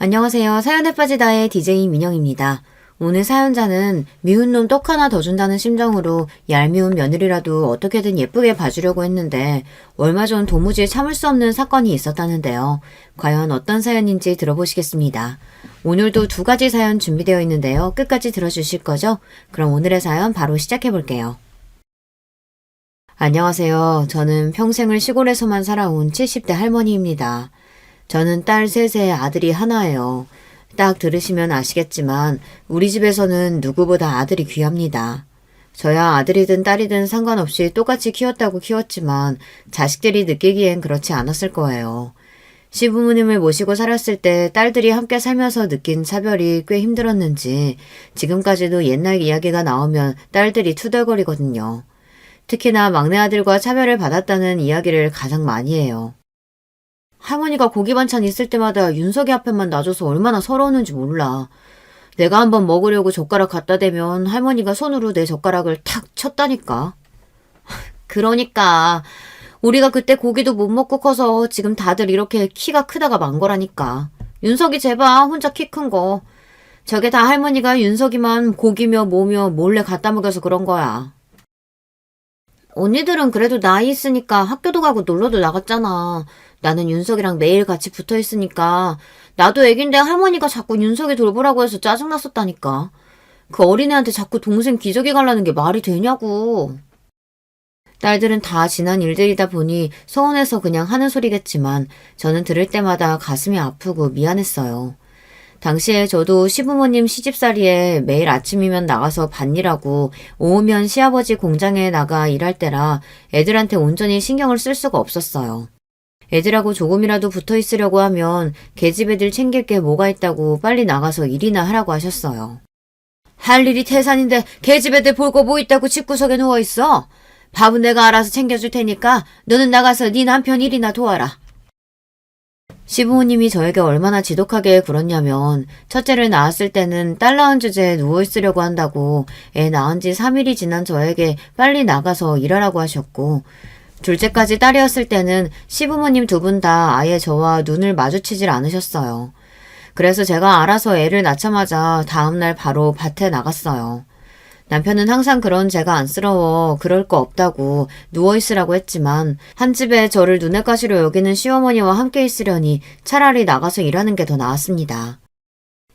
안녕하세요. 사연에 빠지다의 DJ 민영입니다. 오늘 사연자는 미운 놈 떡 하나 더 준다는 심정으로 얄미운 며느리라도 어떻게든 예쁘게 봐주려고 했는데 얼마 전 도무지 참을 수 없는 사건이 있었다는데요. 과연 어떤 사연인지 들어보시겠습니다. 오늘도 두 가지 사연 준비되어 있는데요. 끝까지 들어주실 거죠? 그럼 오늘의 사연 바로 시작해 볼게요. 안녕하세요. 저는 평생을 시골에서만 살아온 70대 할머니입니다. 저는 딸 셋에 아들이 하나예요. 딱 들으시면 아시겠지만 우리 집에서는 누구보다 아들이 귀합니다. 저야 아들이든 딸이든 상관없이 똑같이 키웠다고 키웠지만 자식들이 느끼기엔 그렇지 않았을 거예요. 시부모님을 모시고 살았을 때 딸들이 함께 살면서 느낀 차별이 꽤 힘들었는지 지금까지도 옛날 이야기가 나오면 딸들이 투덜거리거든요. 특히나 막내 아들과 차별을 받았다는 이야기를 가장 많이 해요. 할머니가 고기 반찬 있을 때마다 윤석이 앞에만 놔줘서 얼마나 서러웠는지 몰라. 내가 한번 먹으려고 젓가락 갖다 대면 할머니가 손으로 내 젓가락을 탁 쳤다니까. 그러니까 우리가 그때 고기도 못 먹고 커서 지금 다들 이렇게 키가 크다가 만 거라니까. 윤석이 제발 혼자 키 큰 거. 저게 다 할머니가 윤석이만 고기며 뭐며 몰래 갖다 먹여서 그런 거야. 언니들은 그래도 나이 있으니까 학교도 가고 놀러도 나갔잖아. 나는 윤석이랑 매일 같이 붙어 있으니까 나도 애긴데 할머니가 자꾸 윤석이 돌보라고 해서 짜증났었다니까. 그 어린애한테 자꾸 동생 기저귀 갈라는 게 말이 되냐고. 딸들은 다 지난 일들이다 보니 서운해서 그냥 하는 소리겠지만 저는 들을 때마다 가슴이 아프고 미안했어요. 당시에 저도 시부모님 시집살이에 매일 아침이면 나가서 밭일하고 오후면 시아버지 공장에 나가 일할 때라 애들한테 온전히 신경을 쓸 수가 없었어요. 애들하고 조금이라도 붙어 있으려고 하면 계집 애들 챙길 게 뭐가 있다고 빨리 나가서 일이나 하라고 하셨어요. 할 일이 태산인데 계집 애들 볼 거 뭐 있다고 집구석에 누워있어? 밥은 내가 알아서 챙겨줄 테니까 너는 나가서 네 남편 일이나 도와라. 시부모님이 저에게 얼마나 지독하게 굴었냐면 첫째를 낳았을 때는 딸 낳은 주제에 누워있으려고 한다고 애 낳은 지 3일이 지난 저에게 빨리 나가서 일하라고 하셨고 둘째까지 딸이었을 때는 시부모님 두 분 다 아예 저와 눈을 마주치질 않으셨어요. 그래서 제가 알아서 애를 낳자마자 다음날 바로 밭에 나갔어요. 남편은 항상 그런 제가 안쓰러워 그럴 거 없다고 누워있으라고 했지만 한 집에 저를 눈엣 가시로 여기는 시어머니와 함께 있으려니 차라리 나가서 일하는 게 더 나았습니다.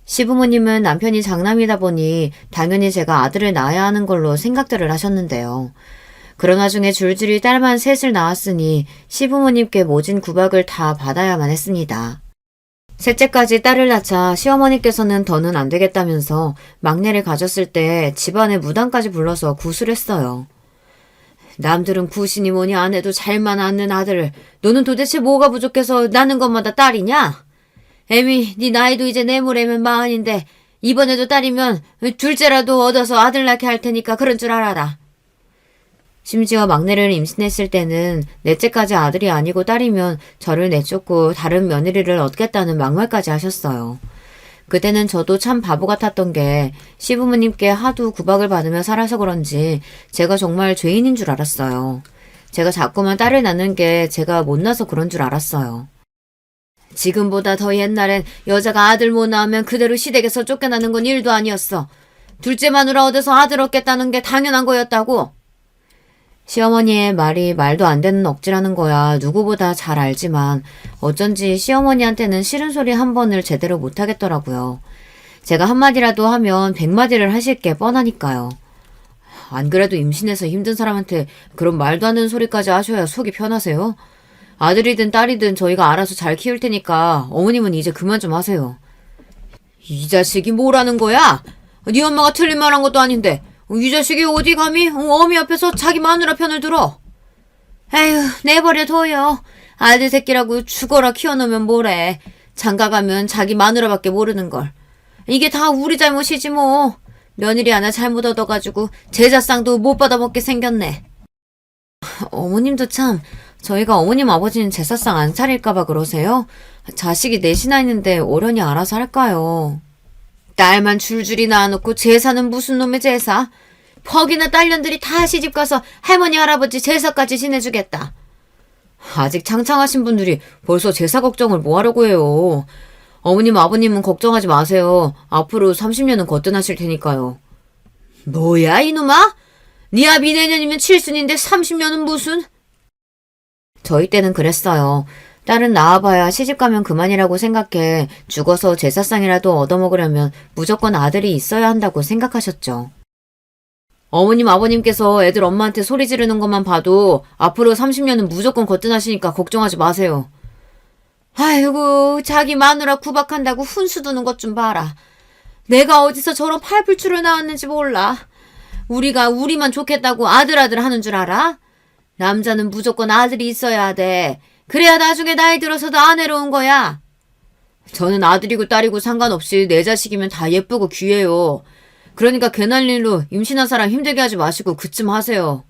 시부모님은 남편이 장남이다 보니 당연히 제가 아들을 낳아야 하는 걸로 생각들을 하셨는데요. 그러나 중에 줄줄이 딸만 셋을 낳았으니 시부모님께 모진 구박을 다 받아야만 했습니다. 셋째까지 딸을 낳자 시어머니께서는 더는 안 되겠다면서 막내를 가졌을 때 집안에 무당까지 불러서 구술했어요. 남들은 구신이 뭐니 안 해도 잘만 낳는 아들을 너는 도대체 뭐가 부족해서 낳는 것마다 딸이냐? 애미 네 나이도 이제 내모레면 40인데 이번에도 딸이면 둘째라도 얻어서 아들 낳게 할 테니까 그런 줄 알아라. 심지어 막내를 임신했을 때는 넷째까지 아들이 아니고 딸이면 저를 내쫓고 다른 며느리를 얻겠다는 막말까지 하셨어요. 그때는 저도 참 바보 같았던 게 시부모님께 하도 구박을 받으며 살아서 그런지 제가 정말 죄인인 줄 알았어요. 제가 자꾸만 딸을 낳는 게 제가 못나서 그런 줄 알았어요. 지금보다 더 옛날엔 여자가 아들 못 낳으면 그대로 시댁에서 쫓겨나는 건 일도 아니었어. 둘째 마누라 얻어서 아들 얻겠다는 게 당연한 거였다고. 시어머니의 말이 말도 안 되는 억지라는 거야 누구보다 잘 알지만 어쩐지 시어머니한테는 싫은 소리 한 번을 제대로 못하겠더라고요. 제가 한마디라도 하면 100마디를 하실 게 뻔하니까요. 안 그래도 임신해서 힘든 사람한테 그런 말도 안 되는 소리까지 하셔야 속이 편하세요? 아들이든 딸이든 저희가 알아서 잘 키울 테니까 어머님은 이제 그만 좀 하세요. 이 자식이 뭐라는 거야? 네 엄마가 틀린 말 한 것도 아닌데 이 자식이 어디 감히 어미 앞에서 자기 마누라 편을 들어. 에휴 내버려 둬요. 아들 새끼라고 죽어라 키워놓으면 뭐래. 장가가면 자기 마누라밖에 모르는걸. 이게 다 우리 잘못이지 뭐. 며느리 하나 잘못 얻어가지고 제사상도 못 받아먹게 생겼네. 어머님도 참 저희가 어머님 아버지는 제사상 안 차릴까봐 그러세요? 자식이 넷이나 있는데 어련히 알아서 할까요? 딸만 줄줄이 낳아놓고 제사는 무슨 놈의 제사? 퍽이나 딸년들이 다 시집가서 할머니 할아버지 제사까지 지내주겠다. 아직 창창하신 분들이 벌써 제사 걱정을 뭐하려고 해요. 어머님, 아버님은 걱정하지 마세요. 앞으로 30년은 거뜬하실 테니까요. 뭐야, 이놈아? 네 아비 내년이면 칠순인데 30년은 무슨? 저희 때는 그랬어요. 딸은 낳아봐야 시집가면 그만이라고 생각해 죽어서 제사상이라도 얻어먹으려면 무조건 아들이 있어야 한다고 생각하셨죠. 어머님, 아버님께서 애들 엄마한테 소리 지르는 것만 봐도 앞으로 30년은 무조건 거뜬하시니까 걱정하지 마세요. 아이고, 자기 마누라 구박한다고 훈수 두는 것 좀 봐라. 내가 어디서 저런 팔불출을 나왔는지 몰라. 우리가 우리만 좋겠다고 아들 하는 줄 알아? 남자는 무조건 아들이 있어야 돼. 그래야 나중에 나이 들어서도 안 외로운 거야. 저는 아들이고 딸이고 상관없이 내 자식이면 다 예쁘고 귀해요. 그러니까 괜한 일로 임신한 사람 힘들게 하지 마시고 그쯤 하세요.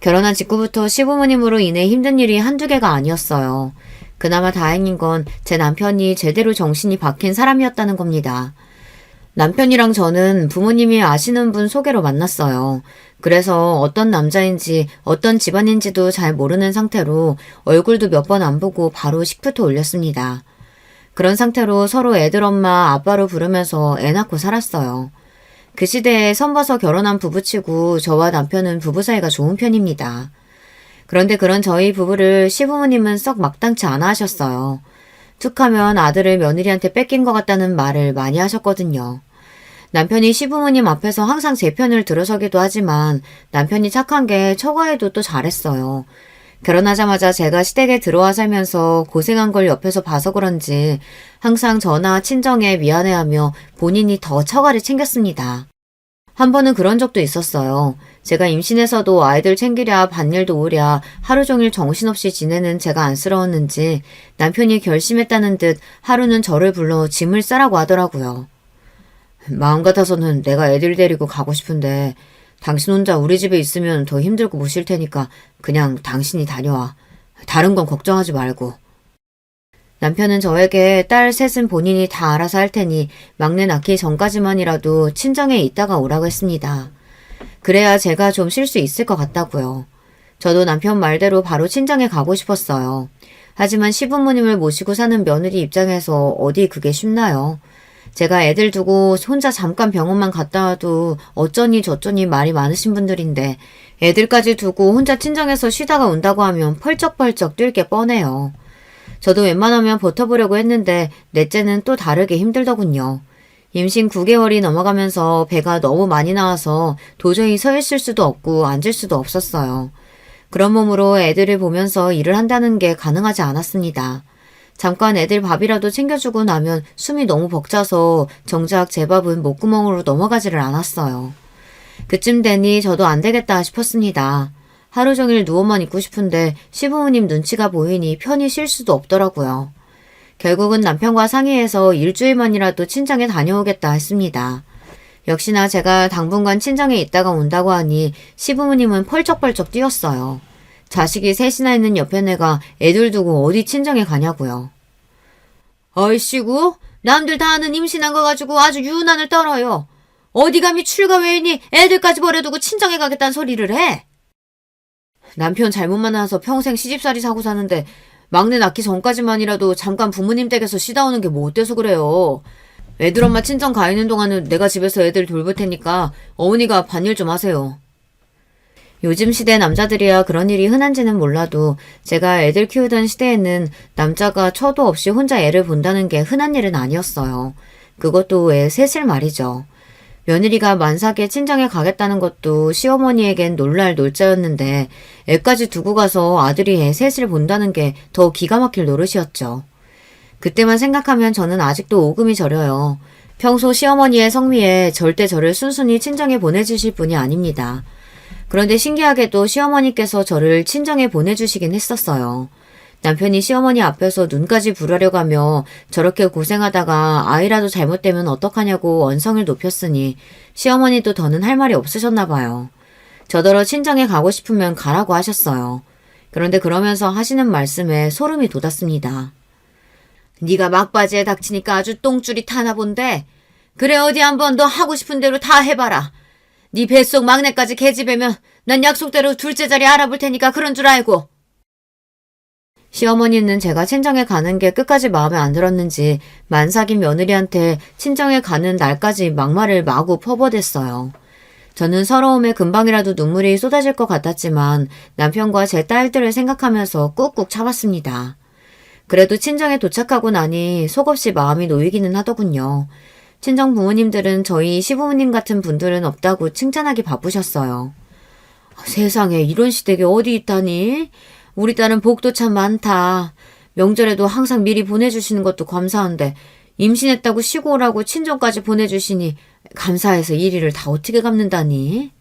결혼한 직후부터 시부모님으로 인해 힘든 일이 한두 개가 아니었어요. 그나마 다행인 건 제 남편이 제대로 정신이 박힌 사람이었다는 겁니다. 남편이랑 저는 부모님이 아시는 분 소개로 만났어요. 그래서 어떤 남자인지 어떤 집안인지도 잘 모르는 상태로 얼굴도 몇 번 안 보고 바로 식부터 올렸습니다. 그런 상태로 서로 애들 엄마 아빠로 부르면서 애 낳고 살았어요. 그 시대에 선봐서 결혼한 부부치고 저와 남편은 부부 사이가 좋은 편입니다. 그런데 그런 저희 부부를 시부모님은 썩 막당치 않아 하셨어요. 툭하면 아들을 며느리한테 뺏긴 것 같다는 말을 많이 하셨거든요. 남편이 시부모님 앞에서 항상 제 편을 들어서기도 하지만 남편이 착한 게 처가에도 또 잘했어요. 결혼하자마자 제가 시댁에 들어와 살면서 고생한 걸 옆에서 봐서 그런지 항상 저나 친정에 미안해하며 본인이 더 처가를 챙겼습니다. 한 번은 그런 적도 있었어요. 제가 임신해서도 아이들 챙기랴 밭일도 오랴 하루 종일 정신없이 지내는 제가 안쓰러웠는지 남편이 결심했다는 듯 하루는 저를 불러 짐을 싸라고 하더라고요. 마음 같아서는 내가 애들 데리고 가고 싶은데 당신 혼자 우리 집에 있으면 더 힘들고 못 쉴 테니까 그냥 당신이 다녀와. 다른 건 걱정하지 말고. 남편은 저에게 딸 셋은 본인이 다 알아서 할 테니 막내 낳기 전까지만이라도 친정에 있다가 오라고 했습니다. 그래야 제가 좀 쉴 수 있을 것 같다고요. 저도 남편 말대로 바로 친정에 가고 싶었어요. 하지만 시부모님을 모시고 사는 며느리 입장에서 어디 그게 쉽나요? 제가 애들 두고 혼자 잠깐 병원만 갔다 와도 어쩌니 저쩌니 말이 많으신 분들인데 애들까지 두고 혼자 친정에서 쉬다가 온다고 하면 펄쩍펄쩍 뛸 게 뻔해요. 저도 웬만하면 버텨보려고 했는데 넷째는 또 다르게 힘들더군요. 임신 9개월이 넘어가면서 배가 너무 많이 나와서 도저히 서 있을 수도 없고 앉을 수도 없었어요. 그런 몸으로 애들을 보면서 일을 한다는 게 가능하지 않았습니다. 잠깐 애들 밥이라도 챙겨주고 나면 숨이 너무 벅차서 정작 제 밥은 목구멍으로 넘어가지를 않았어요. 그쯤 되니 저도 안 되겠다 싶었습니다. 하루 종일 누워만 있고 싶은데 시부모님 눈치가 보이니 편히 쉴 수도 없더라고요. 결국은 남편과 상의해서 일주일만이라도 친정에 다녀오겠다 했습니다. 역시나 제가 당분간 친정에 있다가 온다고 하니 시부모님은 펄쩍펄쩍 뛰었어요. 자식이 셋이나 있는 옆에 내가 애들 두고 어디 친정에 가냐고요. 얼씨구, 남들 다 아는 임신한 거 가지고 아주 유난을 떨어요. 어디 감히 출가 외인이 애들까지 버려두고 친정에 가겠다는 소리를 해? 남편 잘못 만나서 평생 시집살이 사고 사는데 막내 낳기 전까지만이라도 잠깐 부모님 댁에서 쉬다 오는 게 뭐 어때서 그래요. 애들 엄마 친정 가 있는 동안은 내가 집에서 애들 돌볼 테니까 어머니가 밭일 좀 하세요. 요즘 시대 남자들이야 그런 일이 흔한지는 몰라도 제가 애들 키우던 시대에는 남자가 처도 없이 혼자 애를 본다는 게 흔한 일은 아니었어요. 그것도 애 셋을 말이죠. 며느리가 만삭에 친정에 가겠다는 것도 시어머니에겐 놀랄 놀자였는데 애까지 두고 가서 아들이 애 셋을 본다는 게 더 기가 막힐 노릇이었죠. 그때만 생각하면 저는 아직도 오금이 저려요. 평소 시어머니의 성미에 절대 저를 순순히 친정에 보내주실 분이 아닙니다. 그런데 신기하게도 시어머니께서 저를 친정에 보내주시긴 했었어요. 남편이 시어머니 앞에서 눈까지 부르려고 하며 저렇게 고생하다가 아이라도 잘못되면 어떡하냐고 언성을 높였으니 시어머니도 더는 할 말이 없으셨나 봐요. 저더러 친정에 가고 싶으면 가라고 하셨어요. 그런데 그러면서 하시는 말씀에 소름이 돋았습니다. 네가 막바지에 닥치니까 아주 똥줄이 타나 본데 그래 어디 한번 너 하고 싶은 대로 다 해봐라. 네 뱃속 막내까지 계집애면 난 약속대로 둘째 자리 알아볼 테니까 그런 줄 알고. 시어머니는 제가 친정에 가는 게 끝까지 마음에 안 들었는지 만삭인 며느리한테 친정에 가는 날까지 막말을 마구 퍼버댔어요. 저는 서러움에 금방이라도 눈물이 쏟아질 것 같았지만 남편과 제 딸들을 생각하면서 꾹꾹 참았습니다. 그래도 친정에 도착하고 나니 속없이 마음이 놓이기는 하더군요. 친정 부모님들은 저희 시부모님 같은 분들은 없다고 칭찬하기 바쁘셨어요. 세상에 이런 시댁이 어디 있다니? 우리 딸은 복도 참 많다. 명절에도 항상 미리 보내주시는 것도 감사한데 임신했다고 쉬고 오라고 친정까지 보내주시니 감사해서 이리를 다 어떻게 갚는다니?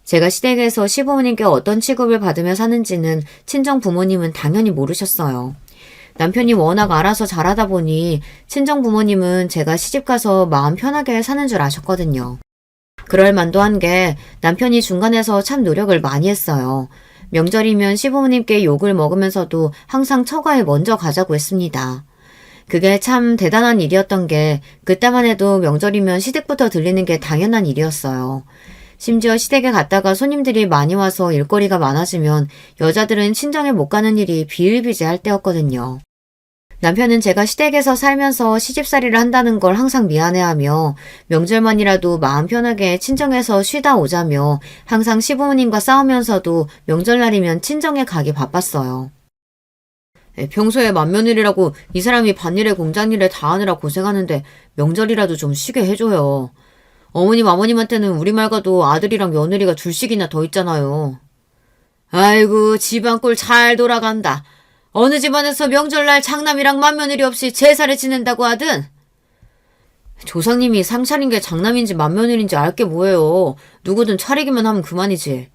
제가 시댁에서 시부모님께 어떤 취급을 받으며 사는지는 친정 부모님은 당연히 모르셨어요. 남편이 워낙 알아서 잘하다 보니 친정 부모님은 제가 시집가서 마음 편하게 사는 줄 아셨거든요. 그럴 만도 한 게 남편이 중간에서 참 노력을 많이 했어요. 명절이면 시부모님께 욕을 먹으면서도 항상 처가에 먼저 가자고 했습니다. 그게 참 대단한 일이었던 게 그때만 해도 명절이면 시댁부터 들리는 게 당연한 일이었어요. 심지어 시댁에 갔다가 손님들이 많이 와서 일거리가 많아지면 여자들은 친정에 못 가는 일이 비일비재할 때였거든요. 남편은 제가 시댁에서 살면서 시집살이를 한다는 걸 항상 미안해하며 명절만이라도 마음 편하게 친정에서 쉬다 오자며 항상 시부모님과 싸우면서도 명절날이면 친정에 가기 바빴어요. 평소에 맏며느리라고 이 사람이 밭일에 공장일에 다 하느라 고생하는데 명절이라도 좀 쉬게 해줘요. 어머님 아버님한테는 우리 말고도 아들이랑 며느리가 둘씩이나 더 있잖아요. 아이고 집안 꼴 잘 돌아간다. 어느 집안에서 명절날 장남이랑 맏며느리 없이 제사를 지낸다고 하든? 조상님이 상 차린 게 장남인지 맏며느리인지 알 게 뭐예요. 누구든 차리기만 하면 그만이지.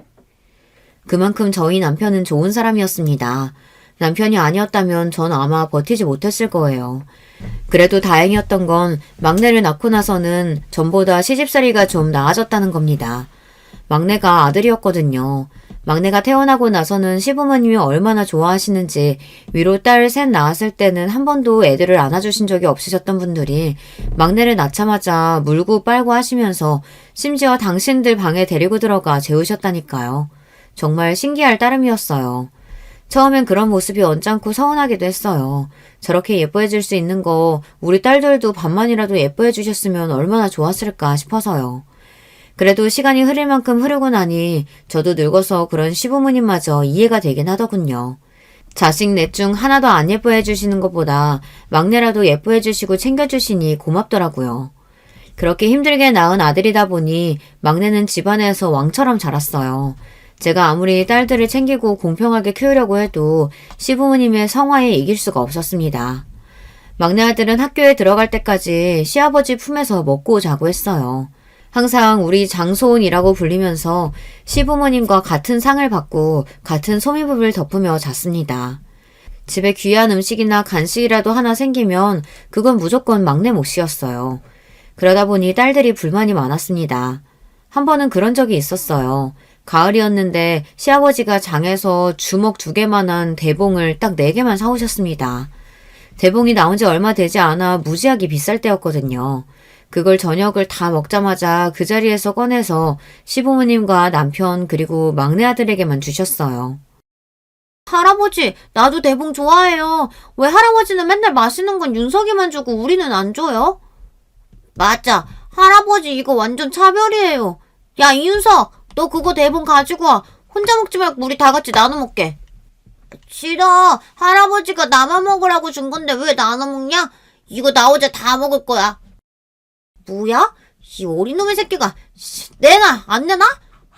그만큼 저희 남편은 좋은 사람이었습니다. 남편이 아니었다면 전 아마 버티지 못했을 거예요. 그래도 다행이었던 건 막내를 낳고 나서는 전보다 시집살이가 좀 나아졌다는 겁니다. 막내가 아들이었거든요. 막내가 태어나고 나서는 시부모님이 얼마나 좋아하시는지 위로 딸 셋 낳았을 때는 한 번도 애들을 안아주신 적이 없으셨던 분들이 막내를 낳자마자 물고 빨고 하시면서 심지어 당신들 방에 데리고 들어가 재우셨다니까요. 정말 신기할 따름이었어요. 처음엔 그런 모습이 언짢고 서운하기도 했어요. 저렇게 예뻐해줄 수 있는 거 우리 딸들도 반만이라도 예뻐해주셨으면 얼마나 좋았을까 싶어서요. 그래도 시간이 흐를 만큼 흐르고 나니 저도 늙어서 그런 시부모님마저 이해가 되긴 하더군요. 자식 넷 중 하나도 안 예뻐해주시는 것보다 막내라도 예뻐해주시고 챙겨주시니 고맙더라고요. 그렇게 힘들게 낳은 아들이다 보니 막내는 집안에서 왕처럼 자랐어요. 제가 아무리 딸들을 챙기고 공평하게 키우려고 해도 시부모님의 성화에 이길 수가 없었습니다. 막내 아들은 학교에 들어갈 때까지 시아버지 품에서 먹고 자고 했어요. 항상 우리 장소온이라고 불리면서 시부모님과 같은 상을 받고 같은 소미불을 덮으며 잤습니다. 집에 귀한 음식이나 간식이라도 하나 생기면 그건 무조건 막내 몫이었어요. 그러다 보니 딸들이 불만이 많았습니다. 한 번은 그런 적이 있었어요. 가을이었는데 시아버지가 장에서 주먹 2개만한 대봉을 딱 4개만 사오셨습니다. 대봉이 나온 지 얼마 되지 않아 무지하게 비쌀 때였거든요. 그걸 저녁을 다 먹자마자 그 자리에서 꺼내서 시부모님과 남편 그리고 막내 아들에게만 주셨어요. 할아버지, 나도 대봉 좋아해요. 왜 할아버지는 맨날 맛있는 건 윤석이만 주고 우리는 안 줘요? 맞아. 할아버지 이거 완전 차별이에요. 야, 이윤석, 너 그거 대본 가지고 와. 혼자 먹지 말고 우리 다 같이 나눠 먹게. 싫어. 할아버지가 나만 먹으라고 준 건데 왜 나눠 먹냐? 이거 나 어제 다 먹을 거야. 뭐야? 이 어린 놈의 새끼가. 내놔, 안 내놔?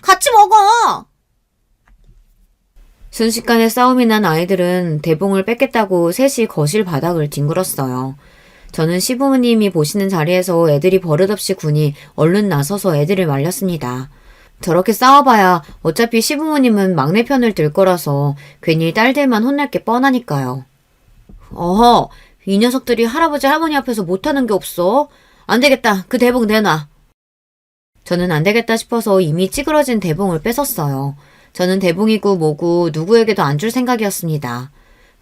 같이 먹어. 순식간에 싸움이 난 아이들은 대봉을 뺏겠다고 셋이 거실 바닥을 뒹굴었어요. 저는 시부모님이 보시는 자리에서 애들이 버릇없이 군이 얼른 나서서 애들을 말렸습니다. 저렇게 싸워봐야 어차피 시부모님은 막내 편을 들 거라서 괜히 딸들만 혼날 게 뻔하니까요. 어허, 이 녀석들이 할아버지 할머니 앞에서 못하는 게 없어. 안 되겠다. 그 대봉 내놔. 저는 안 되겠다 싶어서 이미 찌그러진 대봉을 뺏었어요. 저는 대봉이고 뭐고 누구에게도 안 줄 생각이었습니다.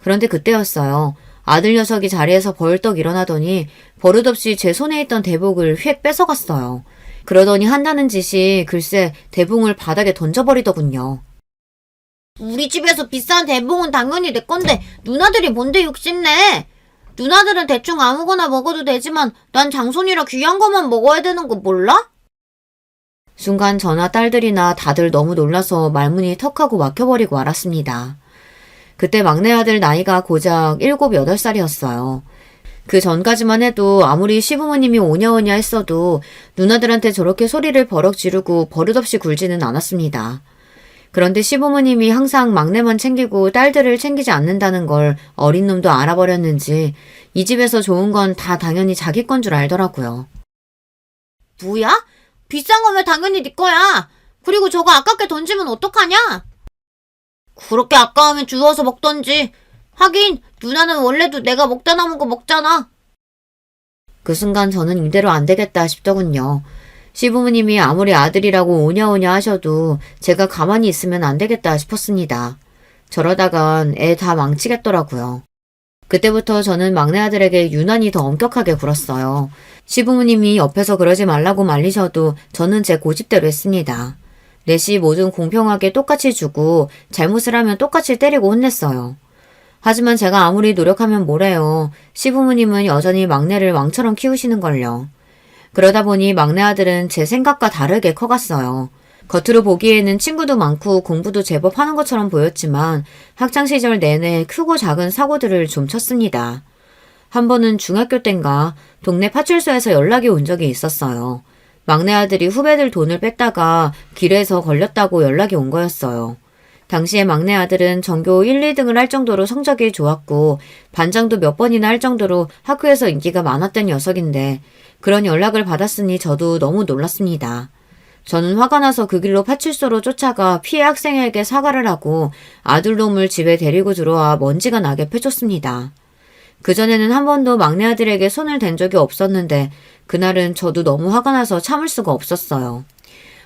그런데 그때였어요. 아들 녀석이 자리에서 벌떡 일어나더니 버릇없이 제 손에 있던 대봉을 휙 뺏어갔어요. 그러더니 한다는 짓이 글쎄 대봉을 바닥에 던져버리더군요. 우리 집에서 비싼 대봉은 당연히 내 건데 누나들이 뭔데 욕심내? 누나들은 대충 아무거나 먹어도 되지만 난 장손이라 귀한 것만 먹어야 되는 거 몰라? 순간 저나 딸들이나 다들 너무 놀라서 말문이 턱하고 막혀버리고 말았습니다. 그때 막내 아들 나이가 고작 7, 8살이었어요. 그 전까지만 해도 아무리 시부모님이 오냐오냐 했어도 누나들한테 저렇게 소리를 버럭 지르고 버릇없이 굴지는 않았습니다. 그런데 시부모님이 항상 막내만 챙기고 딸들을 챙기지 않는다는 걸 어린 놈도 알아버렸는지 이 집에서 좋은 건 다 당연히 자기 건 줄 알더라고요. 뭐야? 비싼 거면 당연히 네 거야. 그리고 저거 아깝게 던지면 어떡하냐? 그렇게 아까우면 주워서 먹던지. 하긴 누나는 원래도 내가 먹다 남은 거 먹잖아. 그 순간 저는 이대로 안 되겠다 싶더군요. 시부모님이 아무리 아들이라고 오냐오냐 하셔도 제가 가만히 있으면 안 되겠다 싶었습니다. 저러다간 애 다 망치겠더라고요. 그때부터 저는 막내 아들에게 유난히 더 엄격하게 굴었어요. 시부모님이 옆에서 그러지 말라고 말리셔도 저는 제 고집대로 했습니다. 넷이 뭐든 공평하게 똑같이 주고 잘못을 하면 똑같이 때리고 혼냈어요. 하지만 제가 아무리 노력하면 뭐래요. 시부모님은 여전히 막내를 왕처럼 키우시는걸요. 그러다 보니 막내 아들은 제 생각과 다르게 커갔어요. 겉으로 보기에는 친구도 많고 공부도 제법 하는 것처럼 보였지만 학창시절 내내 크고 작은 사고들을 좀 쳤습니다. 한 번은 중학교 땐가 동네 파출소에서 연락이 온 적이 있었어요. 막내 아들이 후배들 돈을 뺐다가 길에서 걸렸다고 연락이 온 거였어요. 당시에 막내 아들은 전교 1, 2등을 할 정도로 성적이 좋았고 반장도 몇 번이나 할 정도로 학교에서 인기가 많았던 녀석인데 그런 연락을 받았으니 저도 너무 놀랐습니다. 저는 화가 나서 그 길로 파출소로 쫓아가 피해 학생에게 사과를 하고 아들놈을 집에 데리고 들어와 먼지가 나게 패줬습니다. 그전에는 한 번도 막내 아들에게 손을 댄 적이 없었는데 그날은 저도 너무 화가 나서 참을 수가 없었어요.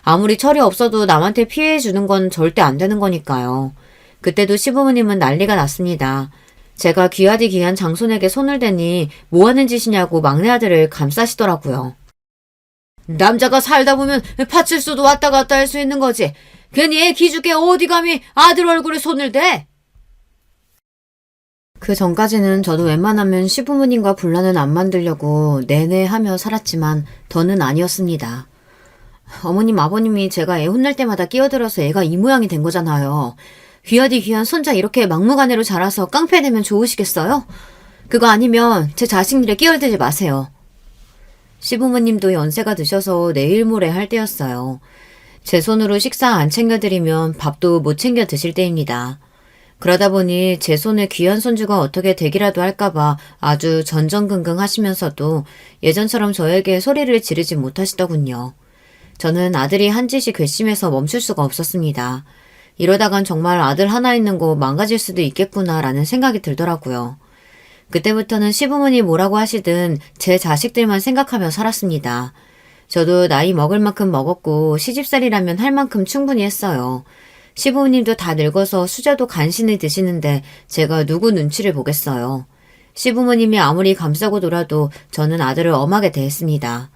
아무리 철이 없어도 남한테 피해 주는 건 절대 안 되는 거니까요. 그때도 시부모님은 난리가 났습니다. 제가 귀하디 귀한 장손에게 손을 대니 뭐 하는 짓이냐고 막내 아들을 감싸시더라고요. 남자가 살다 보면 파출소도 왔다 갔다 할 수 있는 거지. 괜히 애 기죽게 어디 감히 아들 얼굴에 손을 대? 그 전까지는 저도 웬만하면 시부모님과 분란은 안 만들려고 내내 하며 살았지만 더는 아니었습니다. 어머님, 아버님이 제가 애 혼낼 때마다 끼어들어서 애가 이 모양이 된 거잖아요. 귀하디 귀한 손자 이렇게 막무가내로 자라서 깡패되면 좋으시겠어요? 그거 아니면 제 자식 일에 끼어들지 마세요. 시부모님도 연세가 드셔서 내일 모레 할 때였어요. 제 손으로 식사 안 챙겨드리면 밥도 못 챙겨 드실 때입니다. 그러다 보니 제 손에 귀한 손주가 어떻게 되기라도 할까봐 아주 전전긍긍 하시면서도 예전처럼 저에게 소리를 지르지 못하시더군요. 저는 아들이 한 짓이 괘씸해서 멈출 수가 없었습니다. 이러다간 정말 아들 하나 있는 거 망가질 수도 있겠구나라는 생각이 들더라고요. 그때부터는 시부모니 뭐라고 하시든 제 자식들만 생각하며 살았습니다. 저도 나이 먹을 만큼 먹었고 시집살이라면 할 만큼 충분히 했어요. 시부모님도 다 늙어서 수저도 간신히 드시는데 제가 누구 눈치를 보겠어요. 시부모님이 아무리 감싸고 놀아도 저는 아들을 엄하게 대했습니다.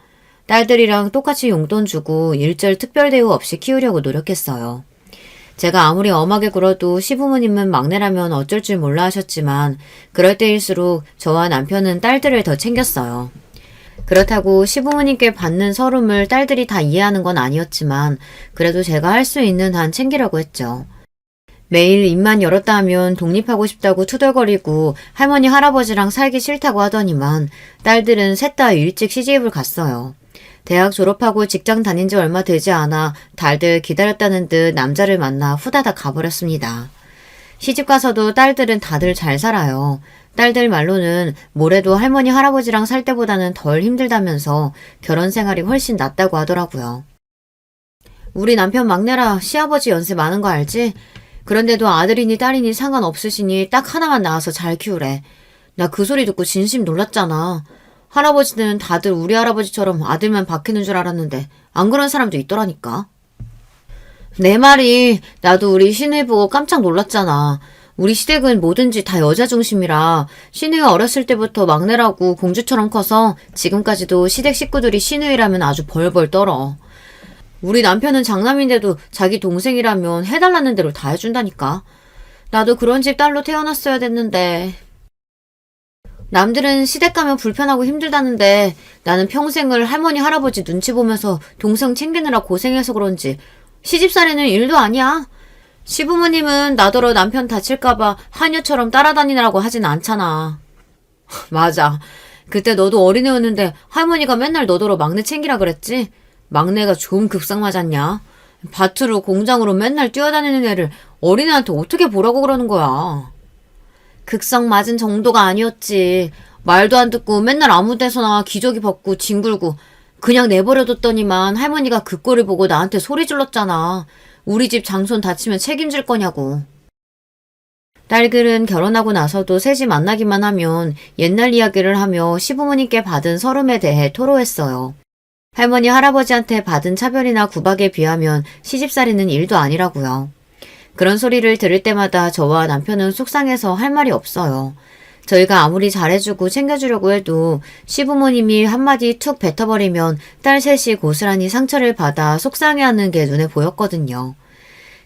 딸들이랑 똑같이 용돈 주고 일절 특별 대우 없이 키우려고 노력했어요. 제가 아무리 엄하게 굴어도 시부모님은 막내라면 어쩔 줄 몰라 하셨지만 그럴 때일수록 저와 남편은 딸들을 더 챙겼어요. 그렇다고 시부모님께 받는 서름을 딸들이 다 이해하는 건 아니었지만 그래도 제가 할 수 있는 한 챙기려고 했죠. 매일 입만 열었다 하면 독립하고 싶다고 투덜거리고 할머니 할아버지랑 살기 싫다고 하더니만 딸들은 셋 다 일찍 시집을 갔어요. 대학 졸업하고 직장 다닌 지 얼마 되지 않아 달들 기다렸다는 듯 남자를 만나 후다닥 가버렸습니다. 시집 가서도 딸들은 다들 잘 살아요. 딸들 말로는 뭐래도 할머니 할아버지랑 살 때보다는 덜 힘들다면서 결혼 생활이 훨씬 낫다고 하더라고요. 우리 남편 막내라 시아버지 연세 많은 거 알지? 그런데도 아들이니 딸이니 상관없으시니 딱 하나만 낳아서 잘 키우래. 나 그 소리 듣고 진심 놀랐잖아. 할아버지는 다들 우리 할아버지처럼 아들만 박히는 줄 알았는데 안 그런 사람도 있더라니까. 내 말이 나도 우리 시누이 보고 깜짝 놀랐잖아. 우리 시댁은 뭐든지 다 여자 중심이라 시누이가 어렸을 때부터 막내라고 공주처럼 커서 지금까지도 시댁 식구들이 시누이라면 아주 벌벌 떨어. 우리 남편은 장남인데도 자기 동생이라면 해달라는 대로 다 해준다니까. 나도 그런 집 딸로 태어났어야 됐는데. 남들은 시댁 가면 불편하고 힘들다는데 나는 평생을 할머니 할아버지 눈치 보면서 동생 챙기느라 고생해서 그런지 시집살이는 일도 아니야. 시부모님은 나더러 남편 다칠까봐 하녀처럼 따라다니느라고 하진 않잖아. 맞아. 그때 너도 어린애였는데 할머니가 맨날 너더러 막내 챙기라 그랬지? 막내가 좀 급상 맞았냐? 밭으로 공장으로 맨날 뛰어다니는 애를 어린애한테 어떻게 보라고 그러는 거야? 극성 맞은 정도가 아니었지. 말도 안 듣고 맨날 아무 데서나 기저귀 벗고 뒹굴고 그냥 내버려뒀더니만 할머니가 그 꼴을 보고 나한테 소리 질렀잖아. 우리 집 장손 다치면 책임질 거냐고. 딸들은 결혼하고 나서도 셋이 만나기만 하면 옛날 이야기를 하며 시부모님께 받은 서름에 대해 토로했어요. 할머니 할아버지한테 받은 차별이나 구박에 비하면 시집살이는 일도 아니라고요. 그런 소리를 들을 때마다 저와 남편은 속상해서 할 말이 없어요. 저희가 아무리 잘해주고 챙겨주려고 해도 시부모님이 한마디 툭 뱉어버리면 딸 셋이 고스란히 상처를 받아 속상해하는 게 눈에 보였거든요.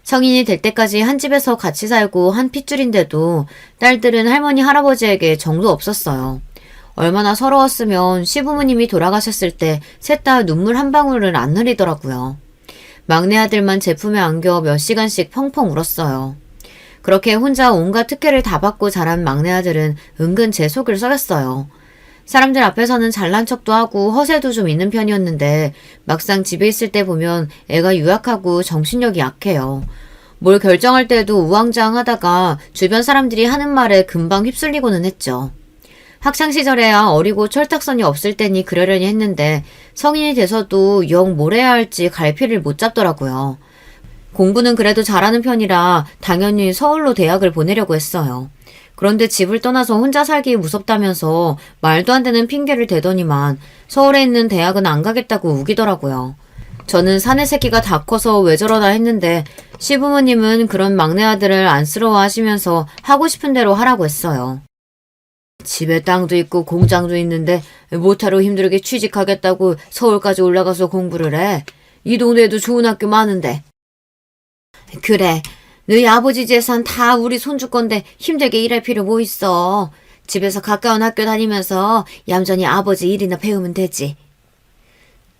성인이 될 때까지 한 집에서 같이 살고 한 핏줄인데도 딸들은 할머니 할아버지에게 정도 없었어요. 얼마나 서러웠으면 시부모님이 돌아가셨을 때 셋 다 눈물 한 방울을 안 흘리더라고요. 막내 아들만 제품에 안겨 몇 시간씩 펑펑 울었어요. 그렇게 혼자 온갖 특혜를 다 받고 자란 막내 아들은 은근 제 속을 썩였어요. 사람들 앞에서는 잘난 척도 하고 허세도 좀 있는 편이었는데 막상 집에 있을 때 보면 애가 유약하고 정신력이 약해요. 뭘 결정할 때도 우왕좌왕하다가 주변 사람들이 하는 말에 금방 휩쓸리고는 했죠. 학창시절에야 어리고 철딱선이 없을 때니 그러려니 했는데 성인이 돼서도 영 뭘 해야 할지 갈피를 못 잡더라고요. 공부는 그래도 잘하는 편이라 당연히 서울로 대학을 보내려고 했어요. 그런데 집을 떠나서 혼자 살기 무섭다면서 말도 안 되는 핑계를 대더니만 서울에 있는 대학은 안 가겠다고 우기더라고요. 저는 사내 새끼가 다 커서 왜 저러나 했는데 시부모님은 그런 막내 아들을 안쓰러워하시면서 하고 싶은 대로 하라고 했어요. 집에 땅도 있고 공장도 있는데 못하러 힘들게 취직하겠다고 서울까지 올라가서 공부를 해. 이 동네에도 좋은 학교 많은데. 그래. 너희 아버지 재산 다 우리 손주 건데 힘들게 일할 필요 뭐 있어. 집에서 가까운 학교 다니면서 얌전히 아버지 일이나 배우면 되지.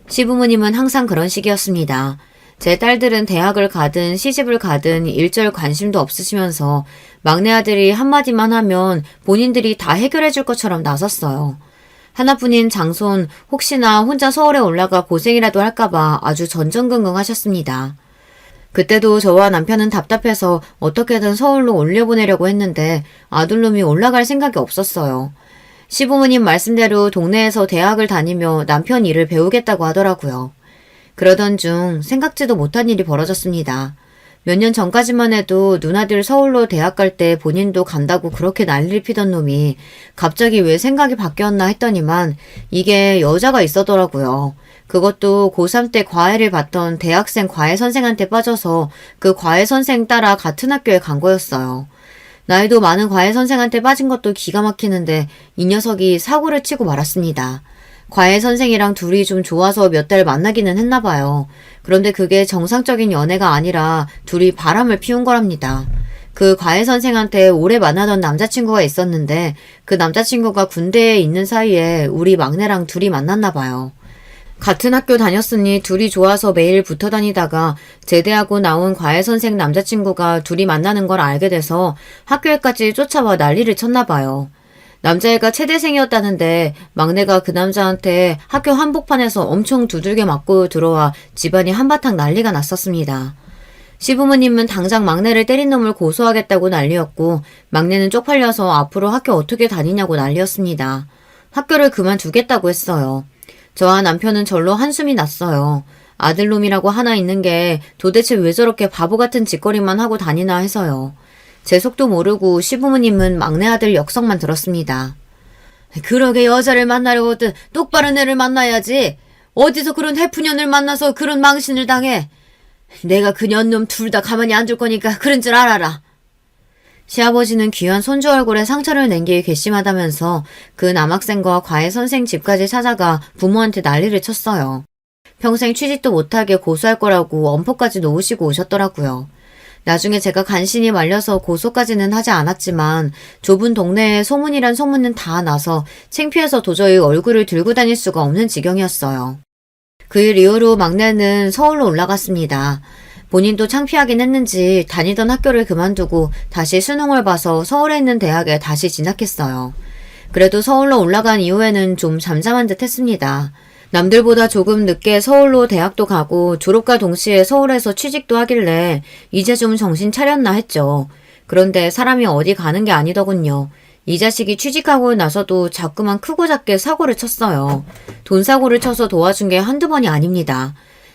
시부모님은 항상 그런 식이었습니다. 제 딸들은 대학을 가든 시집을 가든 일절 관심도 없으시면서 막내 아들이 한마디만 하면 본인들이 다 해결해 줄 것처럼 나섰어요. 하나뿐인 장손 혹시나 혼자 서울에 올라가 고생이라도 할까봐 아주 전전긍긍 하셨습니다. 그때도 저와 남편은 답답해서 어떻게든 서울로 올려보내려고 했는데 아들놈이 올라갈 생각이 없었어요. 시부모님 말씀대로 동네에서 대학을 다니며 남편 일을 배우겠다고 하더라고요. 그러던 중 생각지도 못한 일이 벌어졌습니다. 몇 년 전까지만 해도 누나들 서울로 대학 갈 때 본인도 간다고 그렇게 난리를 피던 놈이 갑자기 왜 생각이 바뀌었나 했더니만 이게 여자가 있었더라고요. 그것도 고3 때 과외를 받던 대학생 과외 선생한테 빠져서 그 과외 선생 따라 같은 학교에 간 거였어요. 나이도 많은 과외 선생한테 빠진 것도 기가 막히는데 이 녀석이 사고를 치고 말았습니다. 과외 선생이랑 둘이 좀 좋아서 몇 달 만나기는 했나 봐요. 그런데 그게 정상적인 연애가 아니라 둘이 바람을 피운 거랍니다. 그 과외 선생한테 오래 만나던 남자친구가 있었는데 그 남자친구가 군대에 있는 사이에 우리 막내랑 둘이 만났나 봐요. 같은 학교 다녔으니 둘이 좋아서 매일 붙어 다니다가 제대하고 나온 과외 선생 남자친구가 둘이 만나는 걸 알게 돼서 학교에까지 쫓아와 난리를 쳤나 봐요. 남자애가 체대생이었다는데 막내가 그 남자한테 학교 한복판에서 엄청 두들겨 맞고 들어와 집안이 한바탕 난리가 났었습니다. 시부모님은 당장 막내를 때린 놈을 고소하겠다고 난리였고 막내는 쪽팔려서 앞으로 학교 어떻게 다니냐고 난리였습니다. 학교를 그만두겠다고 했어요. 저와 남편은 절로 한숨이 났어요. 아들놈이라고 하나 있는 게 도대체 왜 저렇게 바보 같은 짓거리만 하고 다니나 해서요. 제 속도 모르고 시부모님은 막내 아들 역성만 들었습니다. 그러게 여자를 만나려거든 똑바른 애를 만나야지. 어디서 그런 해프년을 만나서 그런 망신을 당해. 내가 그 년놈 둘 다 가만히 안 둘 거니까 그런 줄 알아라. 시아버지는 귀한 손주 얼굴에 상처를 낸 게 괘씸하다면서 그 남학생과 과외 선생 집까지 찾아가 부모한테 난리를 쳤어요. 평생 취직도 못하게 고소할 거라고 엄포까지 놓으시고 오셨더라고요. 나중에 제가 간신히 말려서 고소까지는 하지 않았지만 좁은 동네에 소문이란 소문은 다 나서 창피해서 도저히 얼굴을 들고 다닐 수가 없는 지경이었어요. 그 일 이후로 막내는 서울로 올라갔습니다. 본인도 창피하긴 했는지 다니던 학교를 그만두고 다시 수능을 봐서 서울에 있는 대학에 다시 진학했어요. 그래도 서울로 올라간 이후에는 좀 잠잠한 듯 했습니다. 남들보다 조금 늦게 서울로 대학도 가고 졸업과 동시에 서울에서 취직도 하길래 이제 좀 정신 차렸나 했죠. 그런데 사람이 어디 가는 게 아니더군요. 이 자식이 취직하고 나서도 자꾸만 크고 작게 사고를 쳤어요. 돈 사고를 쳐서 도와준 게 한두 번이 아닙니다.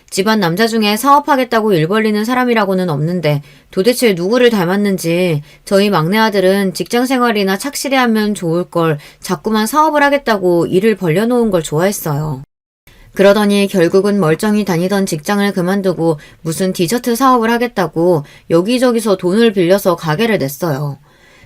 집안 남자 중에 사업하겠다고 일 벌리는 사람이라고는 없는데 도대체 누구를 닮았는지 저희 막내 아들은 직장 생활이나 착실히 하면 좋을 걸 자꾸만 사업을 하겠다고 일을 벌려놓은 걸 좋아했어요. 그러더니 결국은 멀쩡히 다니던 직장을 그만두고 무슨 디저트 사업을 하겠다고 여기저기서 돈을 빌려서 가게를 냈어요.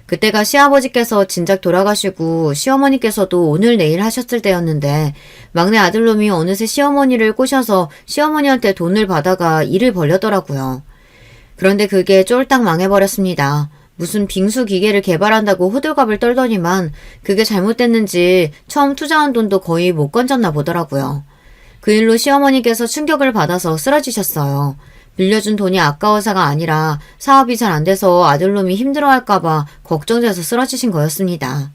그때가 시아버지께서 진작 돌아가시고 시어머니께서도 오늘 내일 하셨을 때였는데 막내 아들놈이 어느새 시어머니를 꼬셔서 시어머니한테 돈을 받아가 일을 벌렸더라고요. 그런데 그게 쫄딱 망해버렸습니다. 무슨 빙수 기계를 개발한다고 호들갑을 떨더니만 그게 잘못됐는지 처음 투자한 돈도 거의 못 건졌나 보더라고요. 그 일로 시어머니께서 충격을 받아서 쓰러지셨어요. 빌려준 돈이 아까워서가 아니라 사업이 잘 안 돼서 아들놈이 힘들어할까봐 걱정돼서 쓰러지신 거였습니다.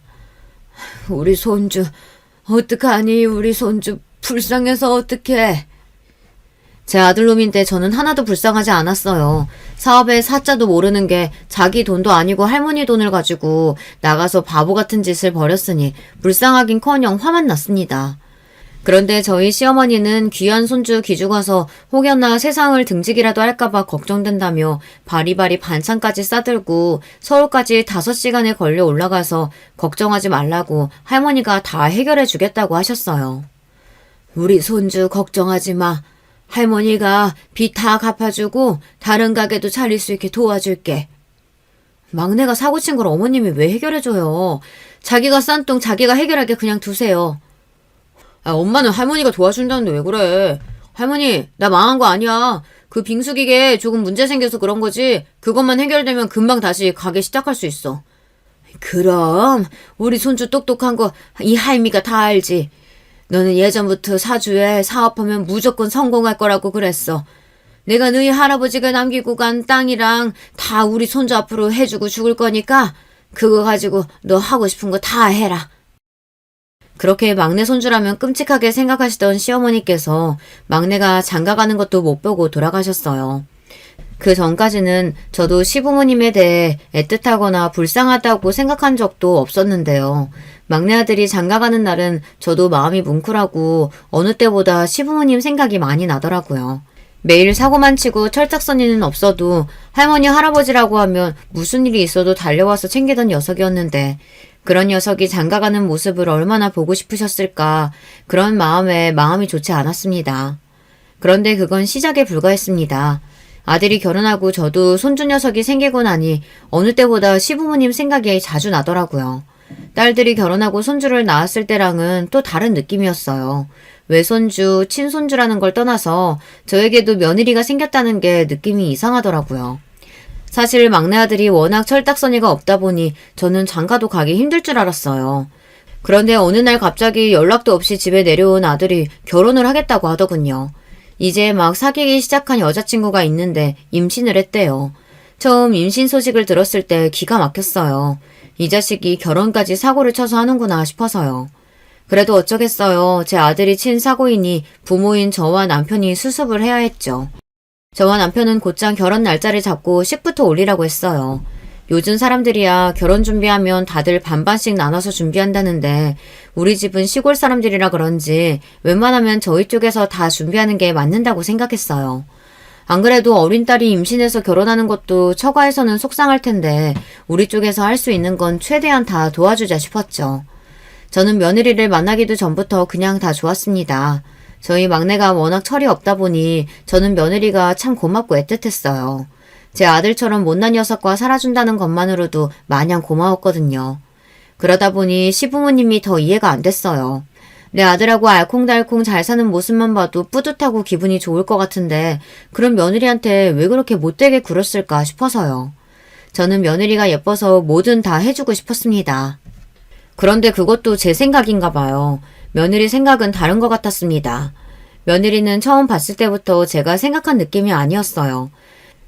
우리 손주, 어떡하니? 우리 손주 불쌍해서 어떡해? 제 아들놈인데 저는 하나도 불쌍하지 않았어요. 사업의 사자도 모르는 게 자기 돈도 아니고 할머니 돈을 가지고 나가서 바보 같은 짓을 벌였으니 불쌍하긴커녕 화만 났습니다. 그런데 저희 시어머니는 귀한 손주 기죽어서 혹여나 세상을 등지기라도 할까봐 걱정된다며 바리바리 반찬까지 싸들고 서울까지 5시간에 걸려 올라가서 걱정하지 말라고 할머니가 다 해결해 주겠다고 하셨어요. 우리 손주 걱정하지 마. 할머니가 빚 다 갚아주고 다른 가게도 차릴 수 있게 도와줄게. 막내가 사고친 걸 어머님이 왜 해결해줘요. 자기가 싼 똥 자기가 해결하게 그냥 두세요. 엄마는 할머니가 도와준다는데 왜 그래? 할머니, 나 망한 거 아니야. 그 빙수기계에 조금 문제 생겨서 그런 거지. 그것만 해결되면 금방 다시 가게 시작할 수 있어. 그럼 우리 손주 똑똑한 거 이 할미가 다 알지. 너는 예전부터 사주에 사업하면 무조건 성공할 거라고 그랬어. 내가 너희 할아버지가 남기고 간 땅이랑 다 우리 손주 앞으로 해주고 죽을 거니까 그거 가지고 너 하고 싶은 거 다 해라. 그렇게 막내 손주라면 끔찍하게 생각하시던 시어머니께서 막내가 장가가는 것도 못 보고 돌아가셨어요. 그 전까지는 저도 시부모님에 대해 애틋하거나 불쌍하다고 생각한 적도 없었는데요. 막내 아들이 장가가는 날은 저도 마음이 뭉클하고 어느 때보다 시부모님 생각이 많이 나더라고요. 매일 사고만 치고 철딱서니는 없어도 할머니 할아버지라고 하면 무슨 일이 있어도 달려와서 챙기던 녀석이었는데 그런 녀석이 장가가는 모습을 얼마나 보고 싶으셨을까 그런 마음에 마음이 좋지 않았습니다. 그런데 그건 시작에 불과했습니다. 아들이 결혼하고 저도 손주 녀석이 생기고 나니 어느 때보다 시부모님 생각이 자주 나더라고요. 딸들이 결혼하고 손주를 낳았을 때랑은 또 다른 느낌이었어요. 외손주, 친손주라는 걸 떠나서 저에게도 며느리가 생겼다는 게 느낌이 이상하더라고요. 사실 막내 아들이 워낙 철딱서니가 없다 보니 저는 장가도 가기 힘들 줄 알았어요. 그런데 어느 날 갑자기 연락도 없이 집에 내려온 아들이 결혼을 하겠다고 하더군요. 이제 막 사귀기 시작한 여자친구가 있는데 임신을 했대요. 처음 임신 소식을 들었을 때 기가 막혔어요. 이 자식이 결혼까지 사고를 쳐서 하는구나 싶어서요. 그래도 어쩌겠어요. 제 아들이 친 사고이니 부모인 저와 남편이 수습을 해야 했죠. 저와 남편은 곧장 결혼 날짜를 잡고 식부터 올리라고 했어요. 요즘 사람들이야 결혼 준비하면 다들 반반씩 나눠서 준비한다는데 우리 집은 시골 사람들이라 그런지 웬만하면 저희 쪽에서 다 준비하는 게 맞는다고 생각했어요. 안 그래도 어린 딸이 임신해서 결혼하는 것도 처가에서는 속상할 텐데 우리 쪽에서 할 수 있는 건 최대한 다 도와주자 싶었죠. 저는 며느리를 만나기도 전부터 그냥 다 좋았습니다. 저희 막내가 워낙 철이 없다 보니 저는 며느리가 참 고맙고 애틋했어요. 제 아들처럼 못난 녀석과 살아준다는 것만으로도 마냥 고마웠거든요. 그러다 보니 시부모님이 더 이해가 안 됐어요. 내 아들하고 알콩달콩 잘 사는 모습만 봐도 뿌듯하고 기분이 좋을 것 같은데 그런 며느리한테 왜 그렇게 못되게 굴었을까 싶어서요. 저는 며느리가 예뻐서 뭐든 다 해주고 싶었습니다. 그런데 그것도 제 생각인가 봐요. 며느리 생각은 다른 것 같았습니다. 며느리는 처음 봤을 때부터 제가 생각한 느낌이 아니었어요.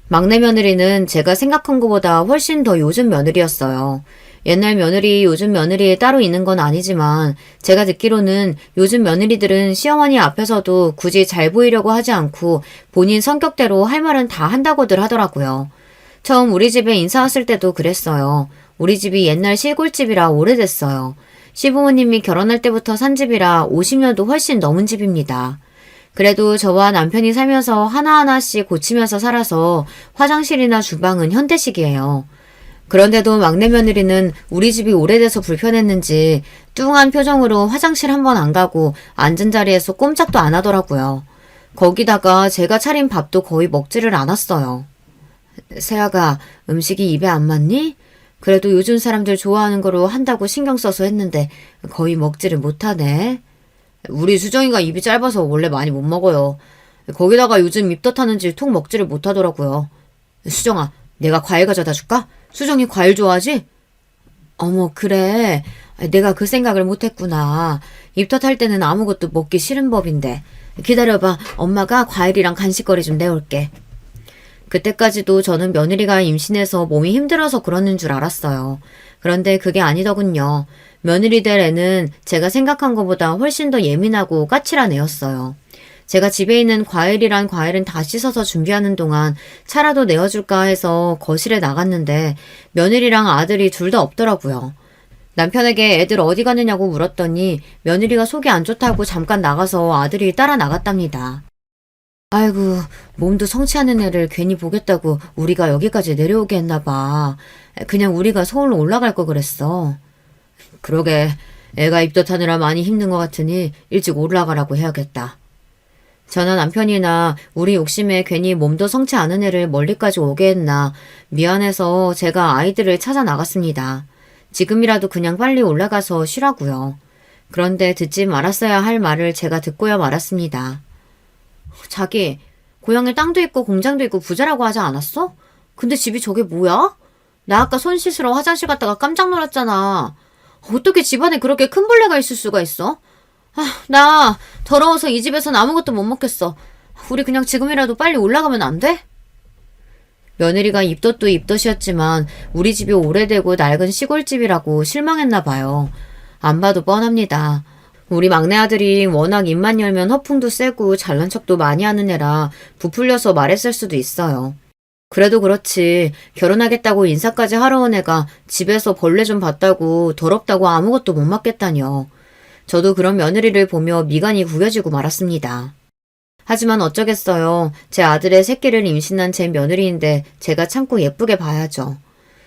막내 며느리는 제가 생각한 것보다 훨씬 더 요즘 며느리였어요. 옛날 며느리, 요즘 며느리 따로 있는 건 아니지만 제가 듣기로는 요즘 며느리들은 시어머니 앞에서도 굳이 잘 보이려고 하지 않고 본인 성격대로 할 말은 다 한다고들 하더라고요. 처음 우리 집에 인사 왔을 때도 그랬어요. 우리 집이 옛날 시골집이라 오래됐어요. 시부모님이 결혼할 때부터 산 집이라 50년도 훨씬 넘은 집입니다. 그래도 저와 남편이 살면서 하나하나씩 고치면서 살아서 화장실이나 주방은 현대식이에요. 그런데도 막내 며느리는 우리 집이 오래돼서 불편했는지 뚱한 표정으로 화장실 한 번 안 가고 앉은 자리에서 꼼짝도 안 하더라고요. 거기다가 제가 차린 밥도 거의 먹지를 않았어요. 세아가 음식이 입에 안 맞니? 그래도 요즘 사람들 좋아하는 거로 한다고 신경 써서 했는데 거의 먹지를 못하네. 우리 수정이가 입이 짧아서 원래 많이 못 먹어요. 거기다가 요즘 입덧하는지 통 먹지를 못하더라고요. 수정아, 내가 과일 가져다 줄까? 수정이 과일 좋아하지? 어머, 그래. 내가 그 생각을 못했구나. 입덧할 때는 아무것도 먹기 싫은 법인데. 기다려봐. 엄마가 과일이랑 간식거리 좀 내올게. 그때까지도 저는 며느리가 임신해서 몸이 힘들어서 그러는 줄 알았어요. 그런데 그게 아니더군요. 며느리 될 애는 제가 생각한 것보다 훨씬 더 예민하고 까칠한 애였어요. 제가 집에 있는 과일이란 과일은 다 씻어서 준비하는 동안 차라도 내어줄까 해서 거실에 나갔는데 며느리랑 아들이 둘 다 없더라고요. 남편에게 애들 어디 가느냐고 물었더니 며느리가 속이 안 좋다고 잠깐 나가서 아들이 따라 나갔답니다. 아이고, 몸도 성취하는 애를 괜히 보겠다고 우리가 여기까지 내려오게 했나 봐. 그냥 우리가 서울로 올라갈 거 그랬어. 그러게, 애가 입덧하느라 많이 힘든 것 같으니 일찍 올라가라고 해야겠다. 저는 남편이나 우리 욕심에 괜히 몸도 성치 않은 애를 멀리까지 오게 했나 미안해서 제가 아이들을 찾아 나갔습니다. 지금이라도 그냥 빨리 올라가서 쉬라고요. 그런데 듣지 말았어야 할 말을 제가 듣고야 말았습니다. 자기, 고향에 땅도 있고 공장도 있고 부자라고 하지 않았어? 근데 집이 저게 뭐야? 나 아까 손 씻으러 화장실 갔다가 깜짝 놀랐잖아. 어떻게 집안에 그렇게 큰 벌레가 있을 수가 있어? 나 더러워서 이 집에선 아무것도 못 먹겠어. 우리 그냥 지금이라도 빨리 올라가면 안 돼? 며느리가 입덧도 입덧이었지만 우리 집이 오래되고 낡은 시골집이라고 실망했나 봐요. 안 봐도 뻔합니다. 우리 막내 아들이 워낙 입만 열면 허풍도 세고 잘난 척도 많이 하는 애라 부풀려서 말했을 수도 있어요. 그래도 그렇지 결혼하겠다고 인사까지 하러 온 애가 집에서 벌레 좀 봤다고 더럽다고 아무것도 못 맡겠다뇨. 저도 그런 며느리를 보며 미간이 구겨지고 말았습니다. 하지만 어쩌겠어요. 제 아들의 새끼를 임신한 제 며느리인데 제가 참고 예쁘게 봐야죠.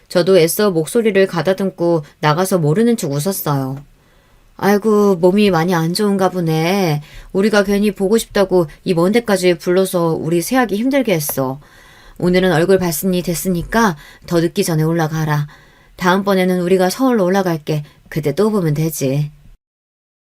저도 애써 목소리를 가다듬고 나가서 모르는 척 웃었어요. 아이고, 몸이 많이 안 좋은가 보네. 우리가 괜히 보고 싶다고 이 먼 데까지 불러서 우리 새하기 힘들게 했어. 오늘은 얼굴 봤으니 됐으니까 더 늦기 전에 올라가라. 다음번에는 우리가 서울로 올라갈게. 그때 또 보면 되지.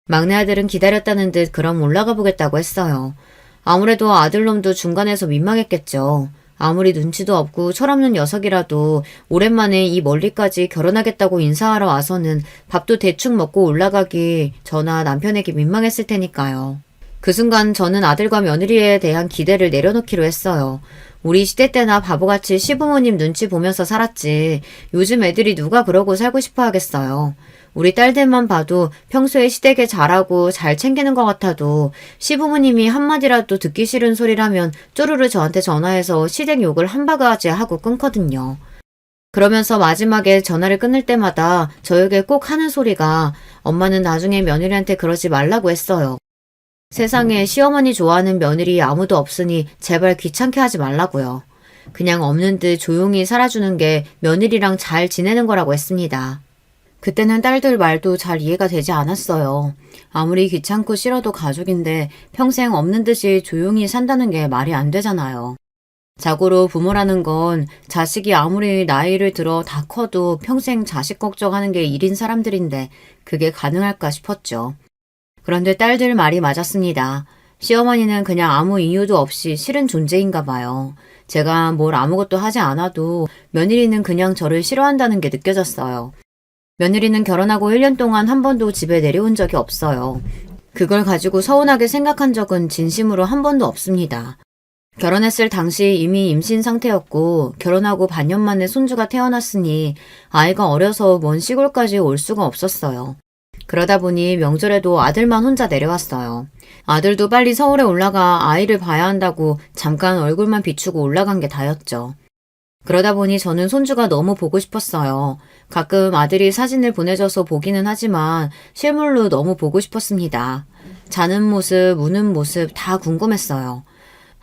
막내 아들은 기다렸다는 듯 그럼 올라가 보겠다고 했어요. 아무래도 아들놈도 중간에서 민망했겠죠. 아무리 눈치도 없고 철없는 녀석이라도 오랜만에 이 멀리까지 결혼하겠다고 인사하러 와서는 밥도 대충 먹고 올라가기 저나 남편에게 민망했을 테니까요. 그 순간 저는 아들과 며느리에 대한 기대를 내려놓기로 했어요. 우리 시대 때나 바보같이 시부모님 눈치 보면서 살았지. 요즘 애들이 누가 그러고 살고 싶어 하겠어요. 우리 딸들만 봐도 평소에 시댁에 잘하고 잘 챙기는 것 같아도 시부모님이 한마디라도 듣기 싫은 소리라면 쪼르르 저한테 전화해서 시댁 욕을 한 바가지 하고 끊거든요. 그러면서 마지막에 전화를 끊을 때마다 저에게 꼭 하는 소리가 엄마는 나중에 며느리한테 그러지 말라고 했어요. 세상에 시어머니 좋아하는 며느리 아무도 없으니 제발 귀찮게 하지 말라고요. 그냥 없는 듯 조용히 살아주는 게 며느리랑 잘 지내는 거라고 했습니다. 그때는 딸들 말도 잘 이해가 되지 않았어요. 아무리 귀찮고 싫어도 가족인데 평생 없는 듯이 조용히 산다는 게 말이 안 되잖아요. 자고로 부모라는 건 자식이 아무리 나이를 들어 다 커도 평생 자식 걱정하는 게 일인 사람들인데 그게 가능할까 싶었죠. 그런데 딸들 말이 맞았습니다. 시어머니는 그냥 아무 이유도 없이 싫은 존재인가 봐요. 제가 뭘 아무것도 하지 않아도 며느리는 그냥 저를 싫어한다는 게 느껴졌어요. 며느리는 결혼하고 1년 동안 한 번도 집에 내려온 적이 없어요. 그걸 가지고 서운하게 생각한 적은 진심으로 한 번도 없습니다. 결혼했을 당시 이미 임신 상태였고 결혼하고 반년 만에 손주가 태어났으니 아이가 어려서 먼 시골까지 올 수가 없었어요. 그러다 보니 명절에도 아들만 혼자 내려왔어요. 아들도 빨리 서울에 올라가 아이를 봐야 한다고 잠깐 얼굴만 비추고 올라간 게 다였죠. 그러다 보니 저는 손주가 너무 보고 싶었어요. 가끔 아들이 사진을 보내줘서 보기는 하지만 실물로 너무 보고 싶었습니다. 자는 모습, 우는 모습 다 궁금했어요.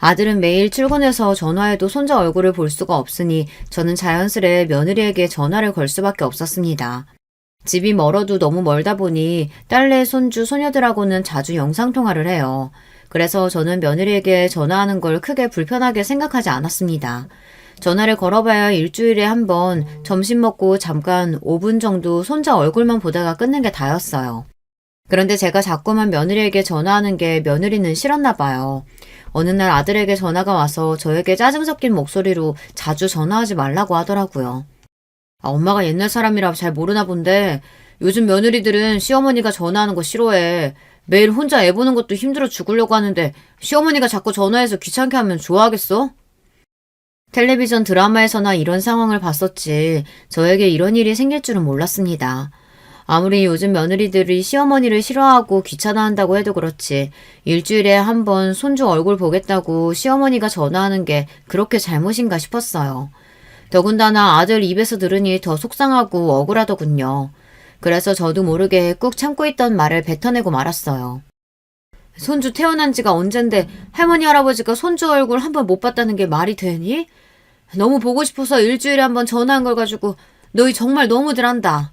아들은 매일 출근해서 전화해도 손자 얼굴을 볼 수가 없으니 저는 자연스레 며느리에게 전화를 걸 수밖에 없었습니다. 집이 멀어도 너무 멀다 보니 딸내 손주 소녀들하고는 자주 영상통화를 해요. 그래서 저는 며느리에게 전화하는 걸 크게 불편하게 생각하지 않았습니다. 전화를 걸어봐야 일주일에 한 번 점심 먹고 잠깐 5분 정도 손자 얼굴만 보다가 끊는 게 다였어요. 그런데 제가 자꾸만 며느리에게 전화하는 게 며느리는 싫었나 봐요. 어느 날 아들에게 전화가 와서 저에게 짜증 섞인 목소리로 자주 전화하지 말라고 하더라고요. 엄마가 옛날 사람이라 잘 모르나 본데 요즘 며느리들은 시어머니가 전화하는 거 싫어해. 매일 혼자 애 보는 것도 힘들어 죽으려고 하는데 시어머니가 자꾸 전화해서 귀찮게 하면 좋아하겠어? 텔레비전 드라마에서나 이런 상황을 봤었지 저에게 이런 일이 생길 줄은 몰랐습니다. 아무리 요즘 며느리들이 시어머니를 싫어하고 귀찮아한다고 해도 그렇지 일주일에 한 번 손주 얼굴 보겠다고 시어머니가 전화하는 게 그렇게 잘못인가 싶었어요. 더군다나 아들 입에서 들으니 더 속상하고 억울하더군요. 그래서 저도 모르게 꾹 참고 있던 말을 뱉어내고 말았어요. 손주 태어난 지가 언젠데 할머니 할아버지가 손주 얼굴 한 번 못 봤다는 게 말이 되니? 너무 보고 싶어서 일주일에 한 번 전화한 걸 가지고 너희 정말 너무들 한다.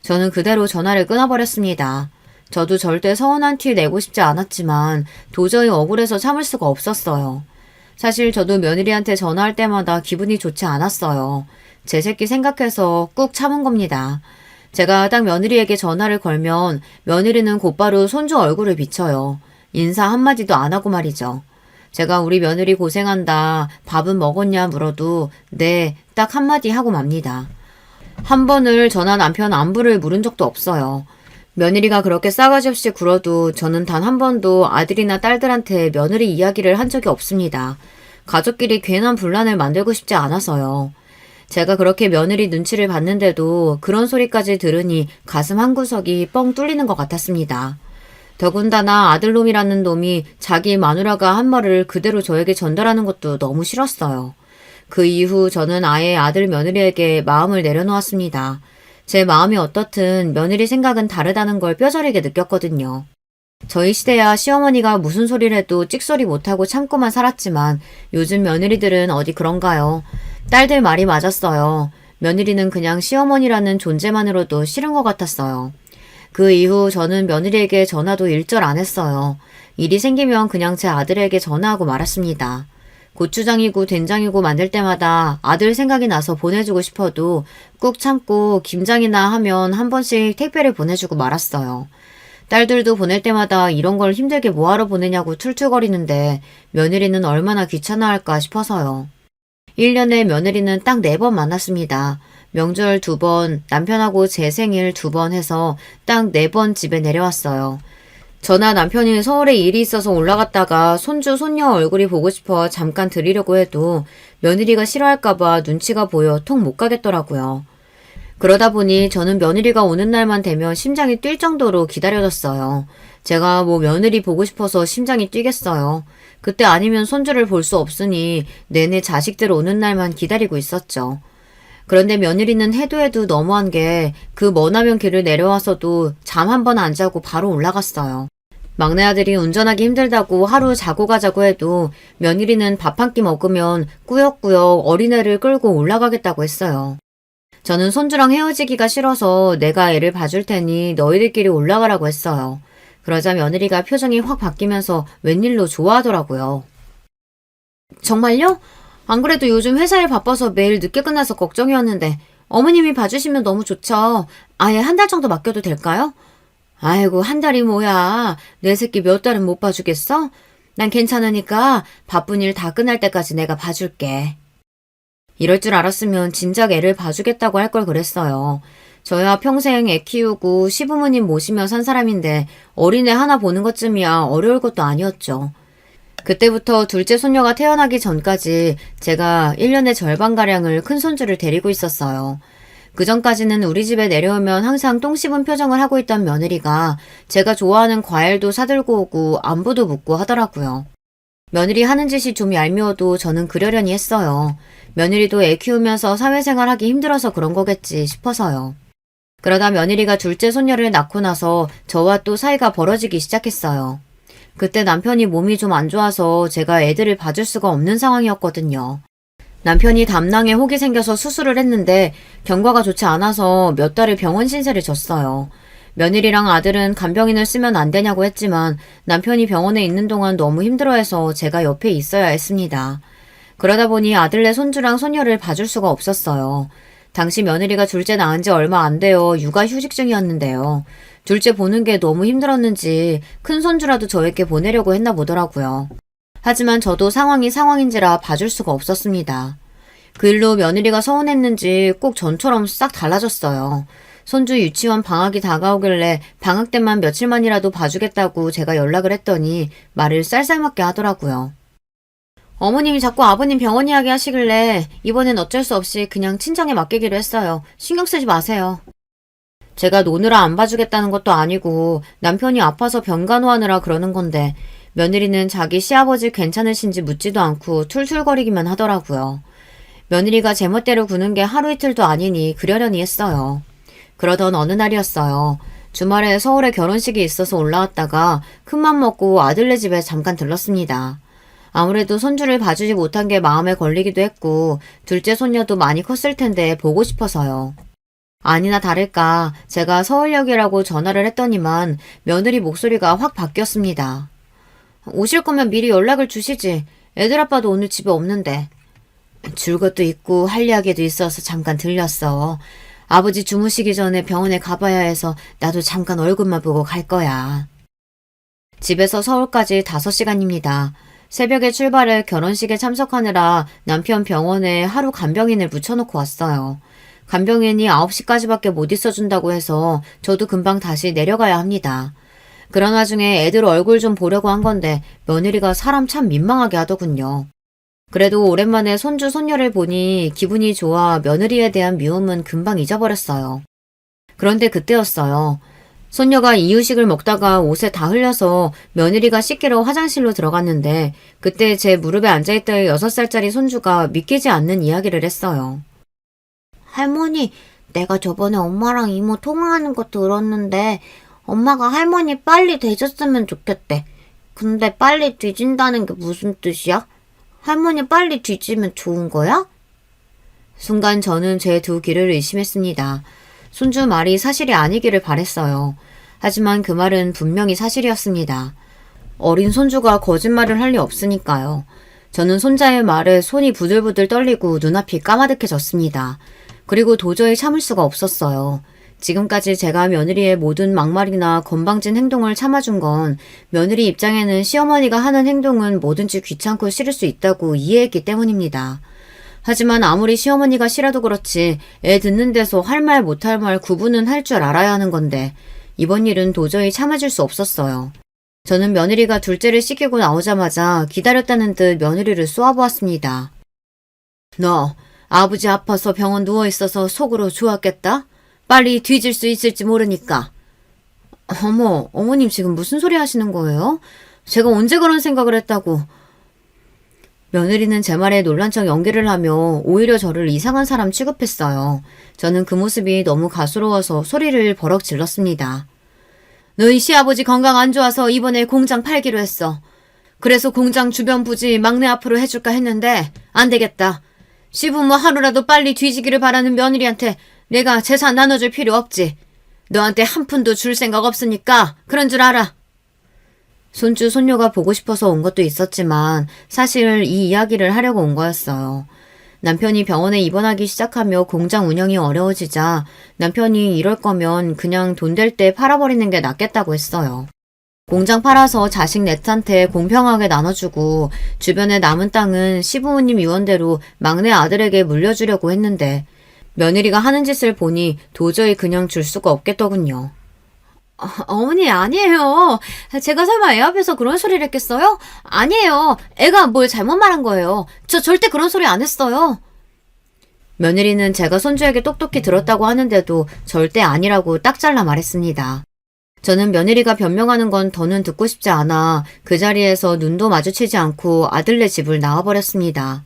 저는 그대로 전화를 끊어버렸습니다. 저도 절대 서운한 티 내고 싶지 않았지만 도저히 억울해서 참을 수가 없었어요. 사실 저도 며느리한테 전화할 때마다 기분이 좋지 않았어요. 제 새끼 생각해서 꾹 참은 겁니다. 제가 딱 며느리에게 전화를 걸면 며느리는 곧바로 손주 얼굴을 비춰요. 인사 한마디도 안 하고 말이죠. 제가 우리 며느리 고생한다, 밥은 먹었냐 물어도 네, 딱 한마디 하고 맙니다. 한 번을 저나 남편 안부를 물은 적도 없어요. 며느리가 그렇게 싸가지 없이 굴어도 저는 단 한 번도 아들이나 딸들한테 며느리 이야기를 한 적이 없습니다. 가족끼리 괜한 분란을 만들고 싶지 않아서요. 제가 그렇게 며느리 눈치를 봤는데도 그런 소리까지 들으니 가슴 한구석이 뻥 뚫리는 것 같았습니다. 더군다나 아들놈이라는 놈이 자기 마누라가 한 말을 그대로 저에게 전달하는 것도 너무 싫었어요. 그 이후 저는 아예 아들 며느리에게 마음을 내려놓았습니다. 제 마음이 어떻든 며느리 생각은 다르다는 걸 뼈저리게 느꼈거든요. 저희 시대야 시어머니가 무슨 소리를 해도 찍소리 못하고 참고만 살았지만 요즘 며느리들은 어디 그런가요? 딸들 말이 맞았어요. 며느리는 그냥 시어머니라는 존재만으로도 싫은 것 같았어요. 그 이후 저는 며느리에게 전화도 일절 안 했어요. 일이 생기면 그냥 제 아들에게 전화하고 말았습니다. 고추장이고 된장이고 만들 때마다 아들 생각이 나서 보내주고 싶어도 꾹 참고 김장이나 하면 한 번씩 택배를 보내주고 말았어요. 딸들도 보낼 때마다 이런 걸 힘들게 뭐하러 보내냐고 툴툴거리는데 며느리는 얼마나 귀찮아할까 싶어서요. 1년에 며느리는 딱 4번 만났습니다. 명절 2번, 남편하고 제 생일 2번 해서 딱 4번 집에 내려왔어요. 저나 남편이 서울에 일이 있어서 올라갔다가 손주, 손녀 얼굴이 보고 싶어 잠깐 드리려고 해도 며느리가 싫어할까봐 눈치가 보여 통 못 가겠더라고요. 그러다 보니 저는 며느리가 오는 날만 되면 심장이 뛸 정도로 기다려졌어요. 제가 뭐 며느리 보고 싶어서 심장이 뛰겠어요. 그때 아니면 손주를 볼 수 없으니 내내 자식들 오는 날만 기다리고 있었죠. 그런데 며느리는 해도 너무한 게 그 머나먼 길을 내려와서도 잠 한 번 안 자고 바로 올라갔어요. 막내 아들이 운전하기 힘들다고 하루 자고 가자고 해도 며느리는 밥 한 끼 먹으면 꾸역꾸역 어린애를 끌고 올라가겠다고 했어요. 저는 손주랑 헤어지기가 싫어서 내가 애를 봐줄 테니 너희들끼리 올라가라고 했어요. 그러자 며느리가 표정이 확 바뀌면서 웬일로 좋아하더라고요. 정말요? 안 그래도 요즘 회사일 바빠서 매일 늦게 끝나서 걱정이었는데 어머님이 봐주시면 너무 좋죠. 아예 한 달 정도 맡겨도 될까요? 아이고, 한 달이 뭐야. 내 새끼 몇 달은 못 봐주겠어? 난 괜찮으니까 바쁜 일 다 끝날 때까지 내가 봐줄게. 이럴 줄 알았으면 진작 애를 봐주겠다고 할 걸 그랬어요. 저야 평생 애 키우고 시부모님 모시며 산 사람인데 어린애 하나 보는 것쯤이야 어려울 것도 아니었죠. 그때부터 둘째 손녀가 태어나기 전까지 제가 1년의 절반가량을 큰손주를 데리고 있었어요. 그 전까지는 우리 집에 내려오면 항상 똥 씹은 표정을 하고 있던 며느리가 제가 좋아하는 과일도 사들고 오고 안부도 묻고 하더라고요. 며느리 하는 짓이 좀 얄미워도 저는 그러려니 했어요. 며느리도 애 키우면서 사회생활 하기 힘들어서 그런 거겠지 싶어서요. 그러다 며느리가 둘째 손녀를 낳고 나서 저와 또 사이가 벌어지기 시작했어요. 그때 남편이 몸이 좀 안 좋아서 제가 애들을 봐줄 수가 없는 상황이었거든요. 남편이 담낭에 혹이 생겨서 수술을 했는데 경과가 좋지 않아서 몇 달을 병원 신세를 졌어요. 며느리랑 아들은 간병인을 쓰면 안 되냐고 했지만 남편이 병원에 있는 동안 너무 힘들어해서 제가 옆에 있어야 했습니다. 그러다 보니 아들네 손주랑 손녀를 봐줄 수가 없었어요. 당시 며느리가 둘째 낳은 지 얼마 안 되어 육아휴직 중이었는데요. 둘째 보는 게 너무 힘들었는지 큰 손주라도 저에게 보내려고 했나 보더라고요. 하지만 저도 상황이 상황인지라 봐줄 수가 없었습니다. 그 일로 며느리가 서운했는지 꼭 전처럼 싹 달라졌어요. 손주 유치원 방학이 다가오길래 방학 때만 며칠만이라도 봐주겠다고 제가 연락을 했더니 말을 쌀쌀맞게 하더라고요. 어머님이 자꾸 아버님 병원 이야기 하시길래 이번엔 어쩔 수 없이 그냥 친정에 맡기기로 했어요. 신경 쓰지 마세요. 제가 노느라 안 봐주겠다는 것도 아니고 남편이 아파서 병간호하느라 그러는 건데 며느리는 자기 시아버지 괜찮으신지 묻지도 않고 툴툴거리기만 하더라고요. 며느리가 제멋대로 구는 게 하루 이틀도 아니니 그러려니 했어요. 그러던 어느 날이었어요. 주말에 서울에 결혼식이 있어서 올라왔다가 큰맘 먹고 아들네 집에 잠깐 들렀습니다. 아무래도 손주를 봐주지 못한 게 마음에 걸리기도 했고 둘째 손녀도 많이 컸을 텐데 보고 싶어서요. 아니나 다를까 제가 서울역이라고 전화를 했더니만 며느리 목소리가 확 바뀌었습니다. 오실 거면 미리 연락을 주시지. 애들 아빠도 오늘 집에 없는데. 줄 것도 있고 할 이야기도 있어서 잠깐 들렸어. 아버지 주무시기 전에 병원에 가봐야 해서 나도 잠깐 얼굴만 보고 갈 거야. 집에서 서울까지 5시간입니다. 새벽에 출발해 결혼식에 참석하느라 남편 병원에 하루 간병인을 붙여놓고 왔어요. 간병인이 9시까지밖에 못 있어준다고 해서 저도 금방 다시 내려가야 합니다. 그런 와중에 애들 얼굴 좀 보려고 한 건데 며느리가 사람 참 민망하게 하더군요. 그래도 오랜만에 손주 손녀를 보니 기분이 좋아 며느리에 대한 미움은 금방 잊어버렸어요. 그런데 그때였어요. 손녀가 이유식을 먹다가 옷에 다 흘려서 며느리가 씻기러 화장실로 들어갔는데 그때 제 무릎에 앉아있던 6살짜리 손주가 믿기지 않는 이야기를 했어요. 할머니, 내가 저번에 엄마랑 이모 통화하는 거 들었는데 엄마가 할머니 빨리 되셨으면 좋겠대. 근데 빨리 뒤진다는 게 무슨 뜻이야? 할머니 빨리 뒤지면 좋은 거야? 순간 저는 제 두 귀를 의심했습니다. 손주 말이 사실이 아니기를 바랬어요. 하지만 그 말은 분명히 사실이었습니다. 어린 손주가 거짓말을 할 리 없으니까요. 저는 손자의 말에 손이 부들부들 떨리고 눈앞이 까마득해졌습니다. 그리고 도저히 참을 수가 없었어요. 지금까지 제가 며느리의 모든 막말이나 건방진 행동을 참아준 건 며느리 입장에는 시어머니가 하는 행동은 뭐든지 귀찮고 싫을 수 있다고 이해했기 때문입니다. 하지만 아무리 시어머니가 싫어도 그렇지 애 듣는 데서 할 말 못할 말 구분은 할 줄 알아야 하는 건데 이번 일은 도저히 참아줄 수 없었어요. 저는 며느리가 둘째를 씻기고 나오자마자 기다렸다는 듯 며느리를 쏘아보았습니다. 너 아버지 아파서 병원 누워있어서 속으로 좋았겠다? 빨리 뒤질 수 있을지 모르니까. 어머, 어머님 지금 무슨 소리 하시는 거예요? 제가 언제 그런 생각을 했다고. 며느리는 제 말에 놀란 척 연기를 하며 오히려 저를 이상한 사람 취급했어요. 저는 그 모습이 너무 가스로워서 소리를 버럭 질렀습니다. 너희 시아버지 건강 안 좋아서 이번에 공장 팔기로 했어. 그래서 공장 주변 부지 막내 앞으로 해줄까 했는데 안 되겠다. 시부모 하루라도 빨리 뒤지기를 바라는 며느리한테 내가 재산 나눠줄 필요 없지. 너한테 한 푼도 줄 생각 없으니까 그런 줄 알아. 손주 손녀가 보고 싶어서 온 것도 있었지만 사실 이 이야기를 하려고 온 거였어요. 남편이 병원에 입원하기 시작하며 공장 운영이 어려워지자 남편이 이럴 거면 그냥 돈 될 때 팔아버리는 게 낫겠다고 했어요. 공장 팔아서 자식 넷한테 공평하게 나눠주고 주변에 남은 땅은 시부모님 유언대로 막내 아들에게 물려주려고 했는데 며느리가 하는 짓을 보니 도저히 그냥 줄 수가 없겠더군요. 어머니, 아니에요. 제가 설마 애 앞에서 그런 소리를 했겠어요? 아니에요. 애가 뭘 잘못 말한 거예요. 저 절대 그런 소리 안 했어요. 며느리는 제가 손주에게 똑똑히 들었다고 하는데도 절대 아니라고 딱 잘라 말했습니다. 저는 며느리가 변명하는 건 더는 듣고 싶지 않아 그 자리에서 눈도 마주치지 않고 아들네 집을 나와버렸습니다.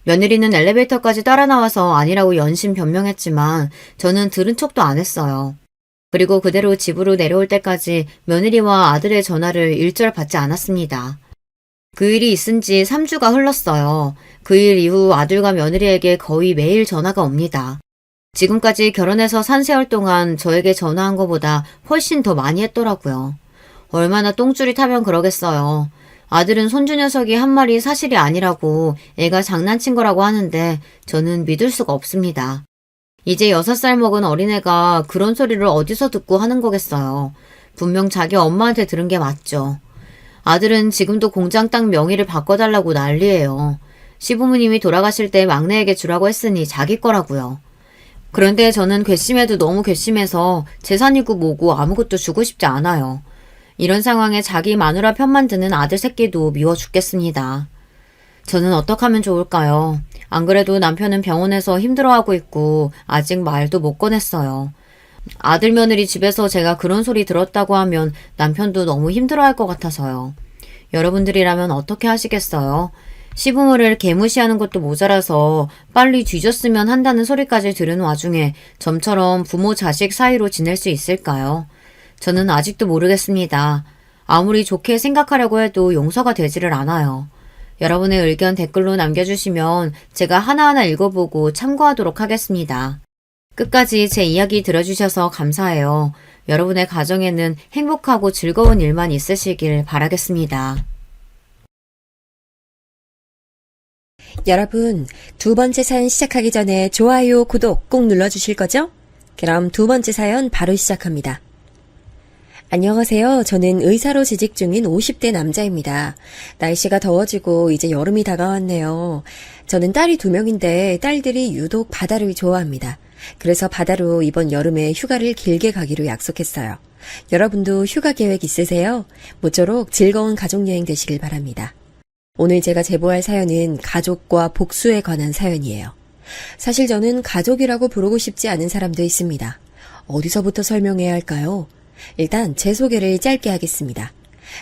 며느리는 엘리베이터까지 따라 나와서 아니라고 연신 변명했지만 저는 들은 척도 안 했어요. 그리고 그대로 집으로 내려올 때까지 며느리와 아들의 전화를 일절 받지 않았습니다. 그 일이 있은 지 3주가 흘렀어요. 그 일 이후 아들과 며느리에게 거의 매일 전화가 옵니다. 지금까지 결혼해서 산 세월 동안 저에게 전화한 것보다 훨씬 더 많이 했더라고요. 얼마나 똥줄이 타면 그러겠어요. 아들은 손주 녀석이 한 말이 사실이 아니라고 애가 장난친 거라고 하는데 저는 믿을 수가 없습니다. 이제 6살 먹은 어린애가 그런 소리를 어디서 듣고 하는 거겠어요. 분명 자기 엄마한테 들은 게 맞죠. 아들은 지금도 공장 땅 명의를 바꿔달라고 난리예요. 시부모님이 돌아가실 때 막내에게 주라고 했으니 자기 거라고요. 그런데 저는 괘씸해도 너무 괘씸해서 재산이고 뭐고 아무것도 주고 싶지 않아요. 이런 상황에 자기 마누라 편만 드는 아들 새끼도 미워 죽겠습니다. 저는 어떻게 하면 좋을까요? 안 그래도 남편은 병원에서 힘들어하고 있고 아직 말도 못 꺼냈어요. 아들 며느리 집에서 제가 그런 소리 들었다고 하면 남편도 너무 힘들어할 것 같아서요. 여러분들이라면 어떻게 하시겠어요? 시부모를 개무시하는 것도 모자라서 빨리 뒤졌으면 한다는 소리까지 들은 와중에 좀처럼 부모 자식 사이로 지낼 수 있을까요? 저는 아직도 모르겠습니다. 아무리 좋게 생각하려고 해도 용서가 되지를 않아요. 여러분의 의견 댓글로 남겨주시면 제가 하나하나 읽어보고 참고하도록 하겠습니다. 끝까지 제 이야기 들어주셔서 감사해요. 여러분의 가정에는 행복하고 즐거운 일만 있으시길 바라겠습니다. 여러분, 두 번째 사연 시작하기 전에 좋아요, 구독 꼭 눌러주실 거죠? 그럼 두 번째 사연 바로 시작합니다. 안녕하세요. 저는 의사로 재직 중인 50대 남자입니다. 날씨가 더워지고 이제 여름이 다가왔네요. 저는 딸이 2명인데 딸들이 유독 바다를 좋아합니다. 그래서 바다로 이번 여름에 휴가를 길게 가기로 약속했어요. 여러분도 휴가 계획 있으세요? 모쪼록 즐거운 가족여행 되시길 바랍니다. 오늘 제가 제보할 사연은 가족과 복수에 관한 사연이에요. 사실 저는 가족이라고 부르고 싶지 않은 사람도 있습니다. 어디서부터 설명해야 할까요? 일단 제 소개를 짧게 하겠습니다.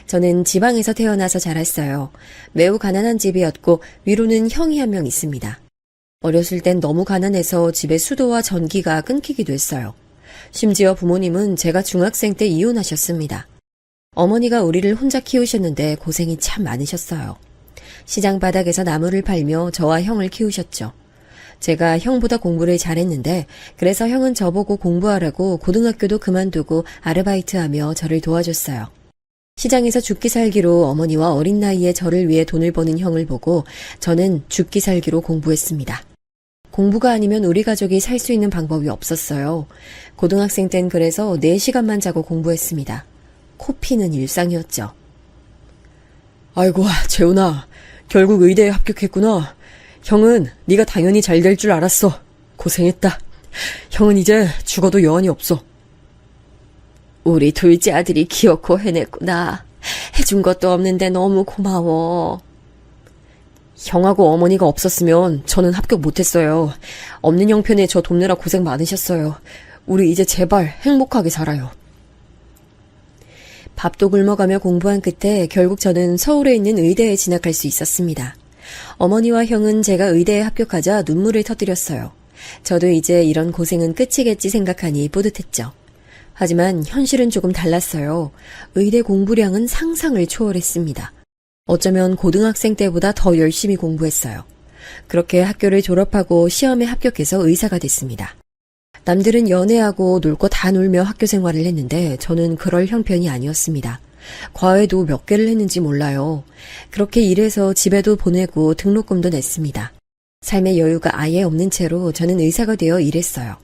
저는 지방에서 태어나서 자랐어요. 매우 가난한 집이었고 위로는 형이 한 명 있습니다. 어렸을 땐 너무 가난해서 집에 수도와 전기가 끊기기도 했어요. 심지어 부모님은 제가 중학생 때 이혼하셨습니다. 어머니가 우리를 혼자 키우셨는데 고생이 참 많으셨어요. 시장 바닥에서 나무를 팔며 저와 형을 키우셨죠. 제가 형보다 공부를 잘했는데 그래서 형은 저보고 공부하라고 고등학교도 그만두고 아르바이트하며 저를 도와줬어요. 시장에서 죽기 살기로 어머니와 어린 나이에 저를 위해 돈을 버는 형을 보고 저는 죽기 살기로 공부했습니다. 공부가 아니면 우리 가족이 살 수 있는 방법이 없었어요. 고등학생 땐 그래서 4시간만 자고 공부했습니다. 코피는 일상이었죠. 아이고, 재훈아. 결국 의대에 합격했구나. 형은 네가 당연히 잘 될 줄 알았어. 고생했다. 형은 이제 죽어도 여한이 없어. 우리 둘째 아들이 기어코 해냈구나. 해준 것도 없는데 너무 고마워. 형하고 어머니가 없었으면 저는 합격 못했어요. 없는 형편에 저 돕느라 고생 많으셨어요. 우리 이제 제발 행복하게 살아요. 밥도 굶어가며 공부한 끝에 결국 저는 서울에 있는 의대에 진학할 수 있었습니다. 어머니와 형은 제가 의대에 합격하자 눈물을 터뜨렸어요. 저도 이제 이런 고생은 끝이겠지 생각하니 뿌듯했죠. 하지만 현실은 조금 달랐어요. 의대 공부량은 상상을 초월했습니다. 어쩌면 고등학생 때보다 더 열심히 공부했어요. 그렇게 학교를 졸업하고 시험에 합격해서 의사가 됐습니다. 남들은 연애하고 놀 거 다 놀며 학교 생활을 했는데 저는 그럴 형편이 아니었습니다. 과외도 몇 개를 했는지 몰라요. 그렇게 일해서 집에도 보내고 등록금도 냈습니다. 삶의 여유가 아예 없는 채로 저는 의사가 되어 일했어요.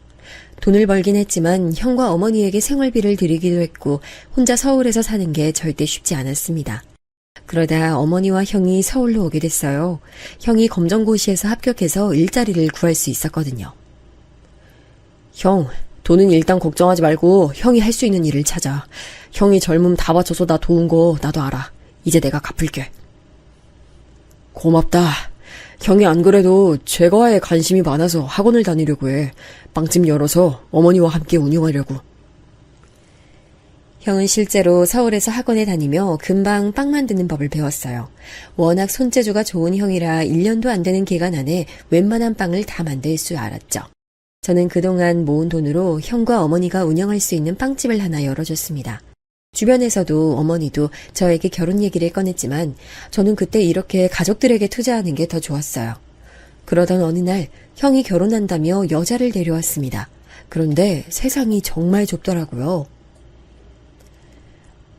돈을 벌긴 했지만 형과 어머니에게 생활비를 드리기도 했고 혼자 서울에서 사는 게 절대 쉽지 않았습니다. 그러다 어머니와 형이 서울로 오게 됐어요. 형이 검정고시에서 합격해서 일자리를 구할 수 있었거든요. 형, 돈은 일단 걱정하지 말고 형이 할 수 있는 일을 찾아. 형이 젊음 다 바쳐서 나 도운 거 나도 알아. 이제 내가 갚을게. 고맙다. 형이 안 그래도 제과에 관심이 많아서 학원을 다니려고 해. 빵집 열어서 어머니와 함께 운영하려고. 형은 실제로 서울에서 학원에 다니며 금방 빵 만드는 법을 배웠어요. 워낙 손재주가 좋은 형이라 1년도 안 되는 기간 안에 웬만한 빵을 다 만들 줄 알았죠. 저는 그동안 모은 돈으로 형과 어머니가 운영할 수 있는 빵집을 하나 열어줬습니다. 주변에서도 어머니도 저에게 결혼 얘기를 꺼냈지만 저는 그때 이렇게 가족들에게 투자하는 게 더 좋았어요. 그러던 어느 날 형이 결혼한다며 여자를 데려왔습니다. 그런데 세상이 정말 좁더라고요.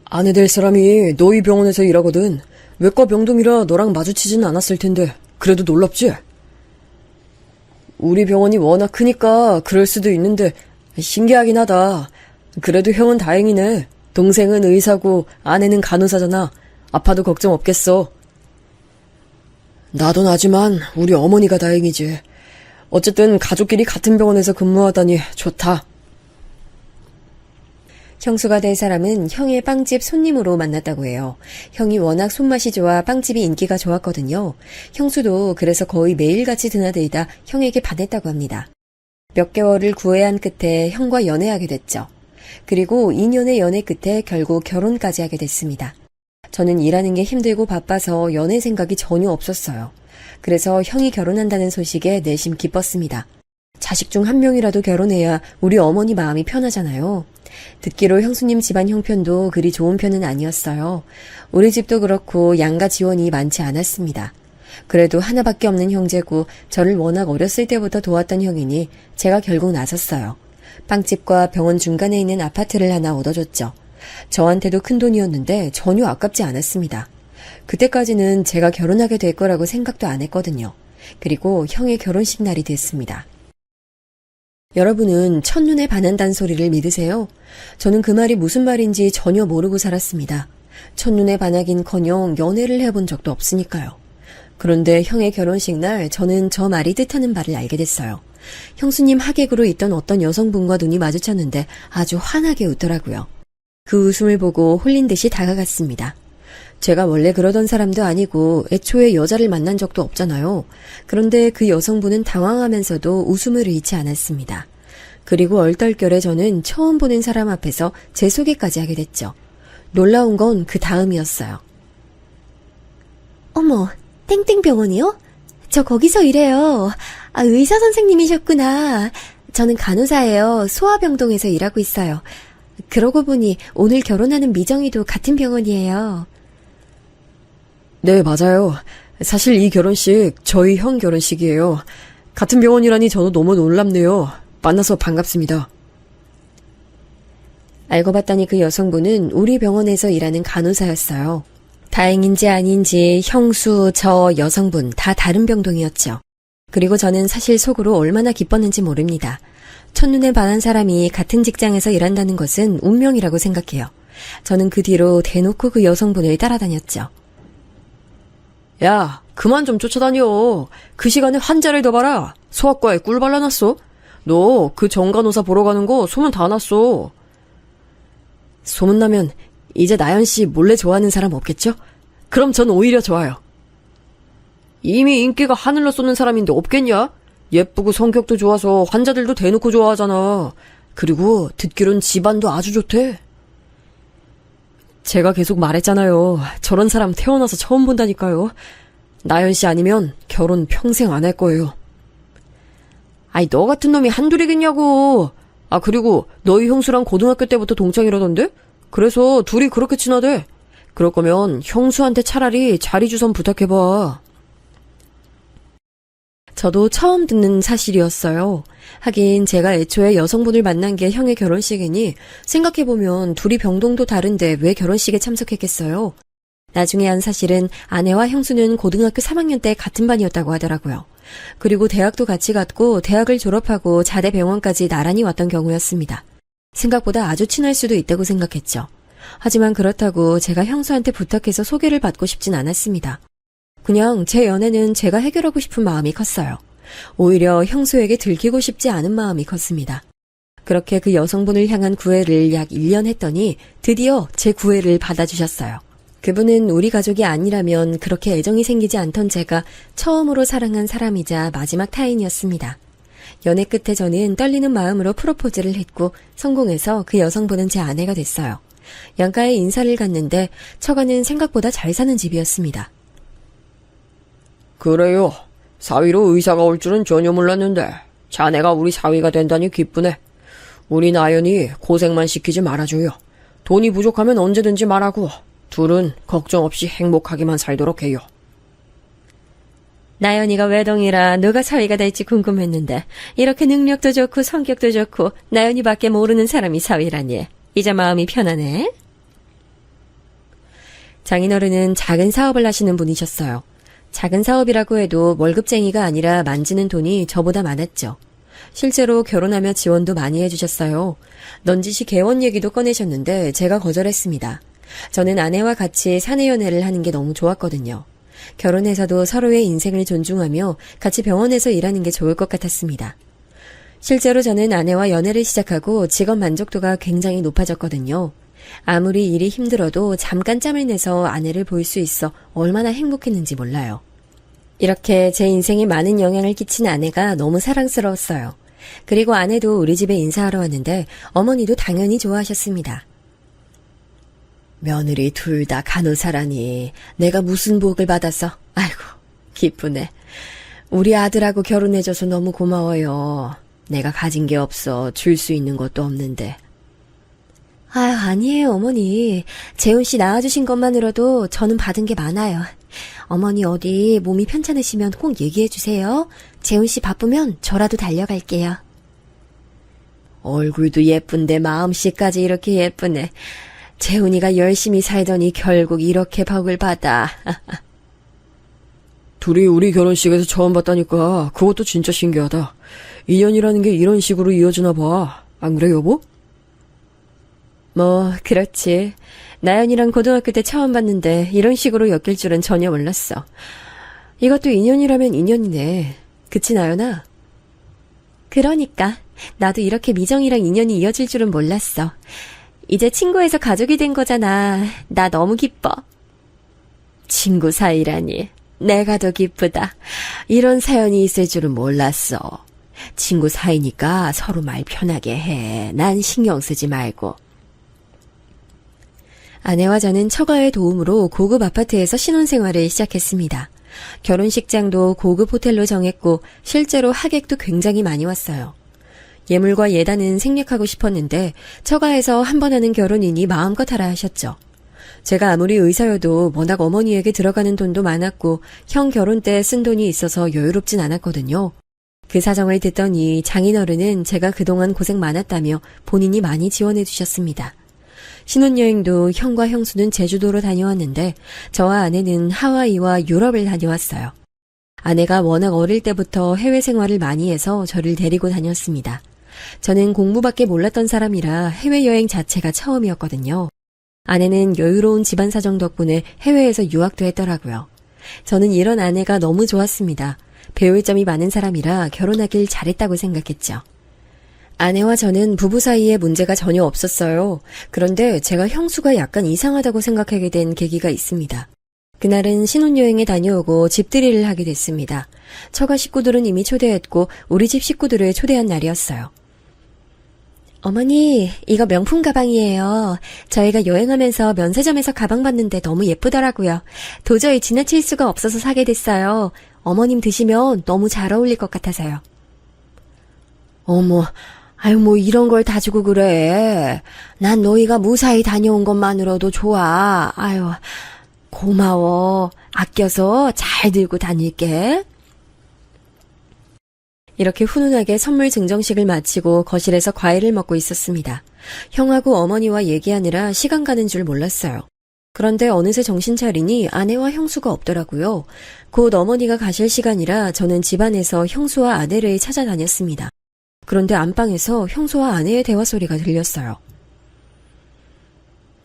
아내 될 사람이 너희 병원에서 일하거든. 외과 병동이라 너랑 마주치진 않았을 텐데 그래도 놀랍지? 우리 병원이 워낙 크니까 그럴 수도 있는데 신기하긴 하다. 그래도 형은 다행이네. 동생은 의사고 아내는 간호사잖아. 아파도 걱정 없겠어. 나도 나지만 우리 어머니가 다행이지. 어쨌든 가족끼리 같은 병원에서 근무하다니 좋다. 형수가 될 사람은 형의 빵집 손님으로 만났다고 해요. 형이 워낙 손맛이 좋아 빵집이 인기가 좋았거든요. 형수도 그래서 거의 매일같이 드나들다 형에게 반했다고 합니다. 몇 개월을 구애한 끝에 형과 연애하게 됐죠. 그리고 2년의 연애 끝에 결국 결혼까지 하게 됐습니다. 저는 일하는 게 힘들고 바빠서 연애 생각이 전혀 없었어요. 그래서 형이 결혼한다는 소식에 내심 기뻤습니다. 자식 중 한 명이라도 결혼해야 우리 어머니 마음이 편하잖아요. 듣기로 형수님 집안 형편도 그리 좋은 편은 아니었어요. 우리 집도 그렇고 양가 지원이 많지 않았습니다. 그래도 하나밖에 없는 형제고 저를 워낙 어렸을 때부터 도왔던 형이니 제가 결국 나섰어요. 빵집과 병원 중간에 있는 아파트를 하나 얻어줬죠. 저한테도 큰 돈이었는데 전혀 아깝지 않았습니다. 그때까지는 제가 결혼하게 될 거라고 생각도 안 했거든요. 그리고 형의 결혼식 날이 됐습니다. 여러분은 첫눈에 반한다는 소리를 믿으세요? 저는 그 말이 무슨 말인지 전혀 모르고 살았습니다. 첫눈에 반하긴커녕 연애를 해본 적도 없으니까요. 그런데 형의 결혼식 날 저는 저 말이 뜻하는 바를 알게 됐어요. 형수님 하객으로 있던 어떤 여성분과 눈이 마주쳤는데 아주 환하게 웃더라고요. 그 웃음을 보고 홀린 듯이 다가갔습니다. 제가 원래 그러던 사람도 아니고 애초에 여자를 만난 적도 없잖아요. 그런데 그 여성분은 당황하면서도 웃음을 잃지 않았습니다. 그리고 얼떨결에 저는 처음 보는 사람 앞에서 제 소개까지 하게 됐죠. 놀라운 건 그 다음이었어요. 어머, 땡땡병원이요? 저 거기서 일해요. 아, 의사 선생님이셨구나. 저는 간호사예요. 소아병동에서 일하고 있어요. 그러고 보니 오늘 결혼하는 미정이도 같은 병원이에요. 네, 맞아요. 사실 이 결혼식 저희 형 결혼식이에요. 같은 병원이라니 저도 너무 놀랍네요. 만나서 반갑습니다. 알고 봤더니 그 여성분은 우리 병원에서 일하는 간호사였어요. 다행인지 아닌지 형수, 저 여성분 다 다른 병동이었죠. 그리고 저는 사실 속으로 얼마나 기뻤는지 모릅니다. 첫눈에 반한 사람이 같은 직장에서 일한다는 것은 운명이라고 생각해요. 저는 그 뒤로 대놓고 그 여성분을 따라다녔죠. 야, 그만 좀 쫓아다녀. 그 시간에 환자를 더 봐라. 소아과에 꿀 발라놨어. 너 그 정간호사 보러 가는 거 소문 다 났어. 소문나면 이제 나연씨 몰래 좋아하는 사람 없겠죠? 그럼 전 오히려 좋아요. 이미 인기가 하늘로 쏘는 사람인데 없겠냐? 예쁘고 성격도 좋아서 환자들도 대놓고 좋아하잖아. 그리고 듣기론 집안도 아주 좋대. 제가 계속 말했잖아요. 저런 사람 태어나서 처음 본다니까요. 나연씨 아니면 결혼 평생 안 할 거예요. 아이, 너 같은 놈이 한둘이겠냐고. 아, 그리고 너희 형수랑 고등학교 때부터 동창이라던데? 그래서 둘이 그렇게 친하대. 그럴 거면 형수한테 차라리 자리 주선 부탁해봐. 저도 처음 듣는 사실이었어요. 하긴 제가 애초에 여성분을 만난 게 형의 결혼식이니 생각해보면 둘이 병동도 다른데 왜 결혼식에 참석했겠어요. 나중에 한 사실은 아내와 형수는 고등학교 3학년 때 같은 반이었다고 하더라고요. 그리고 대학도 같이 갔고 대학을 졸업하고 자대 병원까지 나란히 왔던 경우였습니다. 생각보다 아주 친할 수도 있다고 생각했죠. 하지만 그렇다고 제가 형수한테 부탁해서 소개를 받고 싶진 않았습니다. 그냥 제 연애는 제가 해결하고 싶은 마음이 컸어요. 오히려 형수에게 들키고 싶지 않은 마음이 컸습니다. 그렇게 그 여성분을 향한 구애를 약 1년 했더니 드디어 제 구애를 받아주셨어요. 그분은 우리 가족이 아니라면 그렇게 애정이 생기지 않던 제가 처음으로 사랑한 사람이자 마지막 타인이었습니다. 연애 끝에 저는 떨리는 마음으로 프로포즈를 했고 성공해서 그 여성분은 제 아내가 됐어요. 양가에 인사를 갔는데 처가는 생각보다 잘 사는 집이었습니다. 그래요. 사위로 의사가 올 줄은 전혀 몰랐는데 자네가 우리 사위가 된다니 기쁘네. 우리 나연이 고생만 시키지 말아줘요. 돈이 부족하면 언제든지 말하고 둘은 걱정 없이 행복하게만 살도록 해요. 나연이가 외동이라 누가 사위가 될지 궁금했는데 이렇게 능력도 좋고 성격도 좋고 나연이밖에 모르는 사람이 사위라니. 이제 마음이 편하네. 장인어른은 작은 사업을 하시는 분이셨어요. 작은 사업이라고 해도 월급쟁이가 아니라 만지는 돈이 저보다 많았죠. 실제로 결혼하며 지원도 많이 해주셨어요. 넌지시 개원 얘기도 꺼내셨는데 제가 거절했습니다. 저는 아내와 같이 사내 연애를 하는 게 너무 좋았거든요. 결혼해서도 서로의 인생을 존중하며 같이 병원에서 일하는 게 좋을 것 같았습니다. 실제로 저는 아내와 연애를 시작하고 직업 만족도가 굉장히 높아졌거든요. 아무리 일이 힘들어도 잠깐 짬을 내서 아내를 볼 수 있어 얼마나 행복했는지 몰라요. 이렇게 제 인생에 많은 영향을 끼친 아내가 너무 사랑스러웠어요. 그리고 아내도 우리 집에 인사하러 왔는데 어머니도 당연히 좋아하셨습니다. 며느리 둘 다 간호사라니 내가 무슨 복을 받았어? 아이고 기쁘네. 우리 아들하고 결혼해줘서 너무 고마워요. 내가 가진 게 없어 줄 수 있는 것도 없는데. 아유 아니에요 어머니. 재훈씨 낳아주신 것만으로도 저는 받은 게 많아요. 어머니 어디 몸이 편찮으시면 꼭 얘기해주세요. 재훈씨 바쁘면 저라도 달려갈게요. 얼굴도 예쁜데 마음씨까지 이렇게 예쁘네. 재훈이가 열심히 살더니 결국 이렇게 복을 받아. 둘이 우리 결혼식에서 처음 봤다니까 그것도 진짜 신기하다. 인연이라는 게 이런 식으로 이어지나 봐. 안 그래 여보? 뭐 그렇지. 나연이랑 고등학교 때 처음 봤는데 이런 식으로 엮일 줄은 전혀 몰랐어. 이것도 인연이라면 인연이네. 그치 나연아? 그러니까 나도 이렇게 미정이랑 인연이 이어질 줄은 몰랐어. 이제 친구에서 가족이 된 거잖아. 나 너무 기뻐. 친구 사이라니. 내가 더 기쁘다. 이런 사연이 있을 줄은 몰랐어. 친구 사이니까 서로 말 편하게 해. 난 신경 쓰지 말고. 아내와 저는 처가의 도움으로 고급 아파트에서 신혼생활을 시작했습니다. 결혼식장도 고급 호텔로 정했고 실제로 하객도 굉장히 많이 왔어요. 예물과 예단은 생략하고 싶었는데 처가에서 한 번 하는 결혼이니 마음껏 하라 하셨죠. 제가 아무리 의사여도 워낙 어머니에게 들어가는 돈도 많았고 형 결혼 때 쓴 돈이 있어서 여유롭진 않았거든요. 그 사정을 듣더니 장인어른은 제가 그동안 고생 많았다며 본인이 많이 지원해 주셨습니다. 신혼여행도 형과 형수는 제주도로 다녀왔는데 저와 아내는 하와이와 유럽을 다녀왔어요. 아내가 워낙 어릴 때부터 해외 생활을 많이 해서 저를 데리고 다녔습니다. 저는 공부밖에 몰랐던 사람이라 해외여행 자체가 처음이었거든요. 아내는 여유로운 집안 사정 덕분에 해외에서 유학도 했더라고요. 저는 이런 아내가 너무 좋았습니다. 배울 점이 많은 사람이라 결혼하길 잘했다고 생각했죠. 아내와 저는 부부 사이에 문제가 전혀 없었어요. 그런데 제가 형수가 약간 이상하다고 생각하게 된 계기가 있습니다. 그날은 신혼여행에 다녀오고 집들이를 하게 됐습니다. 처가 식구들은 이미 초대했고 우리 집 식구들을 초대한 날이었어요. 어머니, 이거 명품 가방이에요. 저희가 여행하면서 면세점에서 가방 봤는데 너무 예쁘더라고요. 도저히 지나칠 수가 없어서 사게 됐어요. 어머님 드시면 너무 잘 어울릴 것 같아서요. 어머, 아유 뭐 이런 걸 다 주고 그래. 난 너희가 무사히 다녀온 것만으로도 좋아. 아유, 고마워. 아껴서 잘 들고 다닐게. 이렇게 훈훈하게 선물 증정식을 마치고 거실에서 과일을 먹고 있었습니다. 형하고 어머니와 얘기하느라 시간 가는 줄 몰랐어요. 그런데 어느새 정신 차리니 아내와 형수가 없더라고요. 곧 어머니가 가실 시간이라 저는 집안에서 형수와 아내를 찾아다녔습니다. 그런데 안방에서 형수와 아내의 대화 소리가 들렸어요.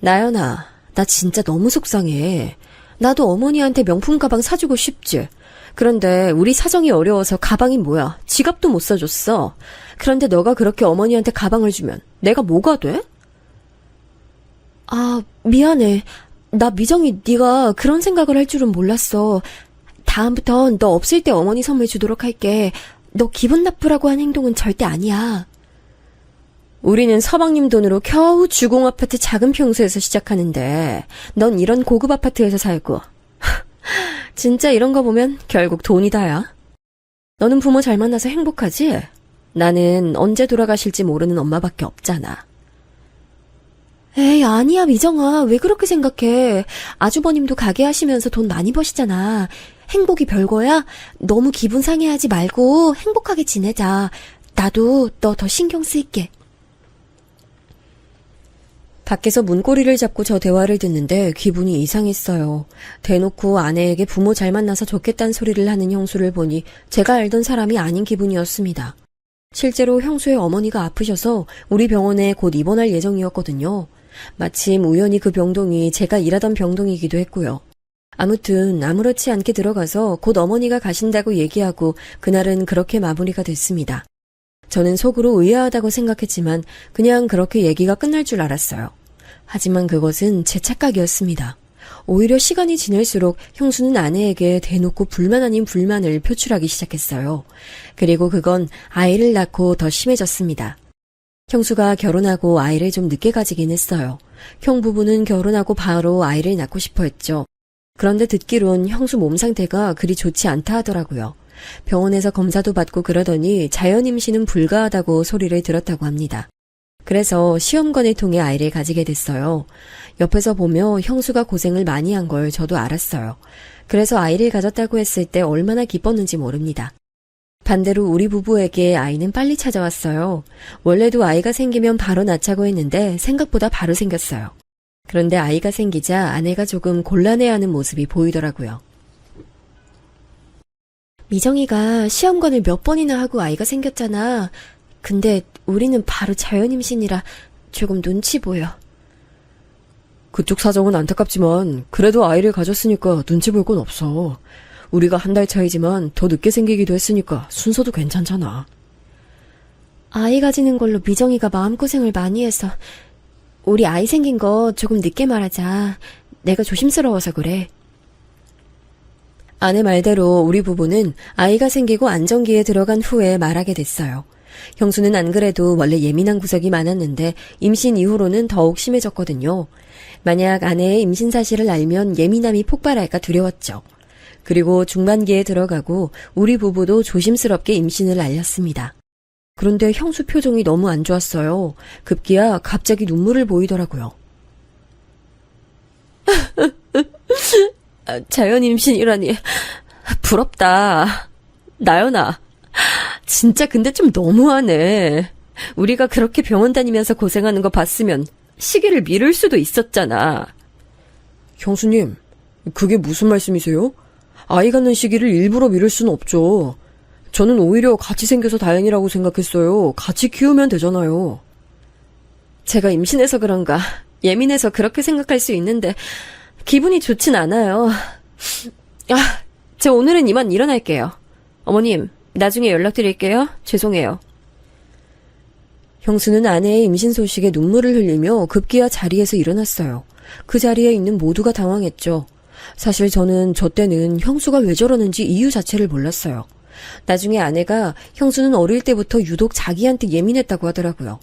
나연아, 나 진짜 너무 속상해. 나도 어머니한테 명품 가방 사주고 싶지. 그런데 우리 사정이 어려워서 가방이 뭐야? 지갑도 못 사줬어. 그런데 너가 그렇게 어머니한테 가방을 주면 내가 뭐가 돼? 아, 미안해. 나 미정이 네가 그런 생각을 할 줄은 몰랐어. 다음부턴 너 없을 때 어머니 선물 주도록 할게. 너 기분 나쁘라고 한 행동은 절대 아니야. 우리는 서방님 돈으로 겨우 주공 아파트 작은 평수에서 시작하는데 넌 이런 고급 아파트에서 살고. 진짜 이런 거 보면 결국 돈이다야. 너는 부모 잘 만나서 행복하지? 나는 언제 돌아가실지 모르는 엄마밖에 없잖아. 에이, 아니야, 미정아. 왜 그렇게 생각해? 아주버님도 가게 하시면서 돈 많이 버시잖아. 행복이 별거야? 너무 기분 상해하지 말고 행복하게 지내자. 나도 너 더 신경 쓸게. 밖에서 문고리를 잡고 저 대화를 듣는데 기분이 이상했어요. 대놓고 아내에게 부모 잘 만나서 좋겠다는 소리를 하는 형수를 보니 제가 알던 사람이 아닌 기분이었습니다. 실제로 형수의 어머니가 아프셔서 우리 병원에 곧 입원할 예정이었거든요. 마침 우연히 그 병동이 제가 일하던 병동이기도 했고요. 아무튼 아무렇지 않게 들어가서 곧 어머니가 가신다고 얘기하고 그날은 그렇게 마무리가 됐습니다. 저는 속으로 의아하다고 생각했지만 그냥 그렇게 얘기가 끝날 줄 알았어요. 하지만 그것은 제 착각이었습니다. 오히려 시간이 지날수록 형수는 아내에게 대놓고 불만 아닌 불만을 표출하기 시작했어요. 그리고 그건 아이를 낳고 더 심해졌습니다. 형수가 결혼하고 아이를 좀 늦게 가지긴 했어요. 형 부부는 결혼하고 바로 아이를 낳고 싶어 했죠. 그런데 듣기론 형수 몸 상태가 그리 좋지 않다 하더라고요. 병원에서 검사도 받고 그러더니 자연 임신은 불가하다고 소리를 들었다고 합니다. 그래서 시험관을 통해 아이를 가지게 됐어요. 옆에서 보며 형수가 고생을 많이 한 걸 저도 알았어요. 그래서 아이를 가졌다고 했을 때 얼마나 기뻤는지 모릅니다. 반대로 우리 부부에게 아이는 빨리 찾아왔어요. 원래도 아이가 생기면 바로 낳자고 했는데 생각보다 바로 생겼어요. 그런데 아이가 생기자 아내가 조금 곤란해하는 모습이 보이더라고요. 미정이가 시험관을 몇 번이나 하고 아이가 생겼잖아. 근데 우리는 바로 자연임신이라 조금 눈치 보여. 그쪽 사정은 안타깝지만 그래도 아이를 가졌으니까 눈치 볼 건 없어. 우리가 한 달 차이지만 더 늦게 생기기도 했으니까 순서도 괜찮잖아. 아이 가지는 걸로 미정이가 마음고생을 많이 해서 우리 아이 생긴 거 조금 늦게 말하자. 내가 조심스러워서 그래. 아내 말대로 우리 부부는 아이가 생기고 안정기에 들어간 후에 말하게 됐어요. 형수는 안 그래도 원래 예민한 구석이 많았는데 임신 이후로는 더욱 심해졌거든요. 만약 아내의 임신 사실을 알면 예민함이 폭발할까 두려웠죠. 그리고 중반기에 들어가고 우리 부부도 조심스럽게 임신을 알렸습니다. 그런데 형수 표정이 너무 안 좋았어요. 급기야 갑자기 눈물을 보이더라고요. 자연 임신이라니 부럽다. 나연아, 진짜 근데 좀 너무하네. 우리가 그렇게 병원 다니면서 고생하는 거 봤으면 시기를 미룰 수도 있었잖아. 형수님, 그게 무슨 말씀이세요? 아이 갖는 시기를 일부러 미룰 수는 없죠. 저는 오히려 같이 생겨서 다행이라고 생각했어요. 같이 키우면 되잖아요. 제가 임신해서 그런가 예민해서 그렇게 생각할 수 있는데 기분이 좋진 않아요. 저 오늘은 이만 일어날게요. 어머님, 나중에 연락드릴게요. 죄송해요. 형수는 아내의 임신 소식에 눈물을 흘리며 급기야 자리에서 일어났어요. 그 자리에 있는 모두가 당황했죠. 사실 저는 저 때는 형수가 왜 저러는지 이유 자체를 몰랐어요. 나중에 아내가 형수는 어릴 때부터 유독 자기한테 예민했다고 하더라고요.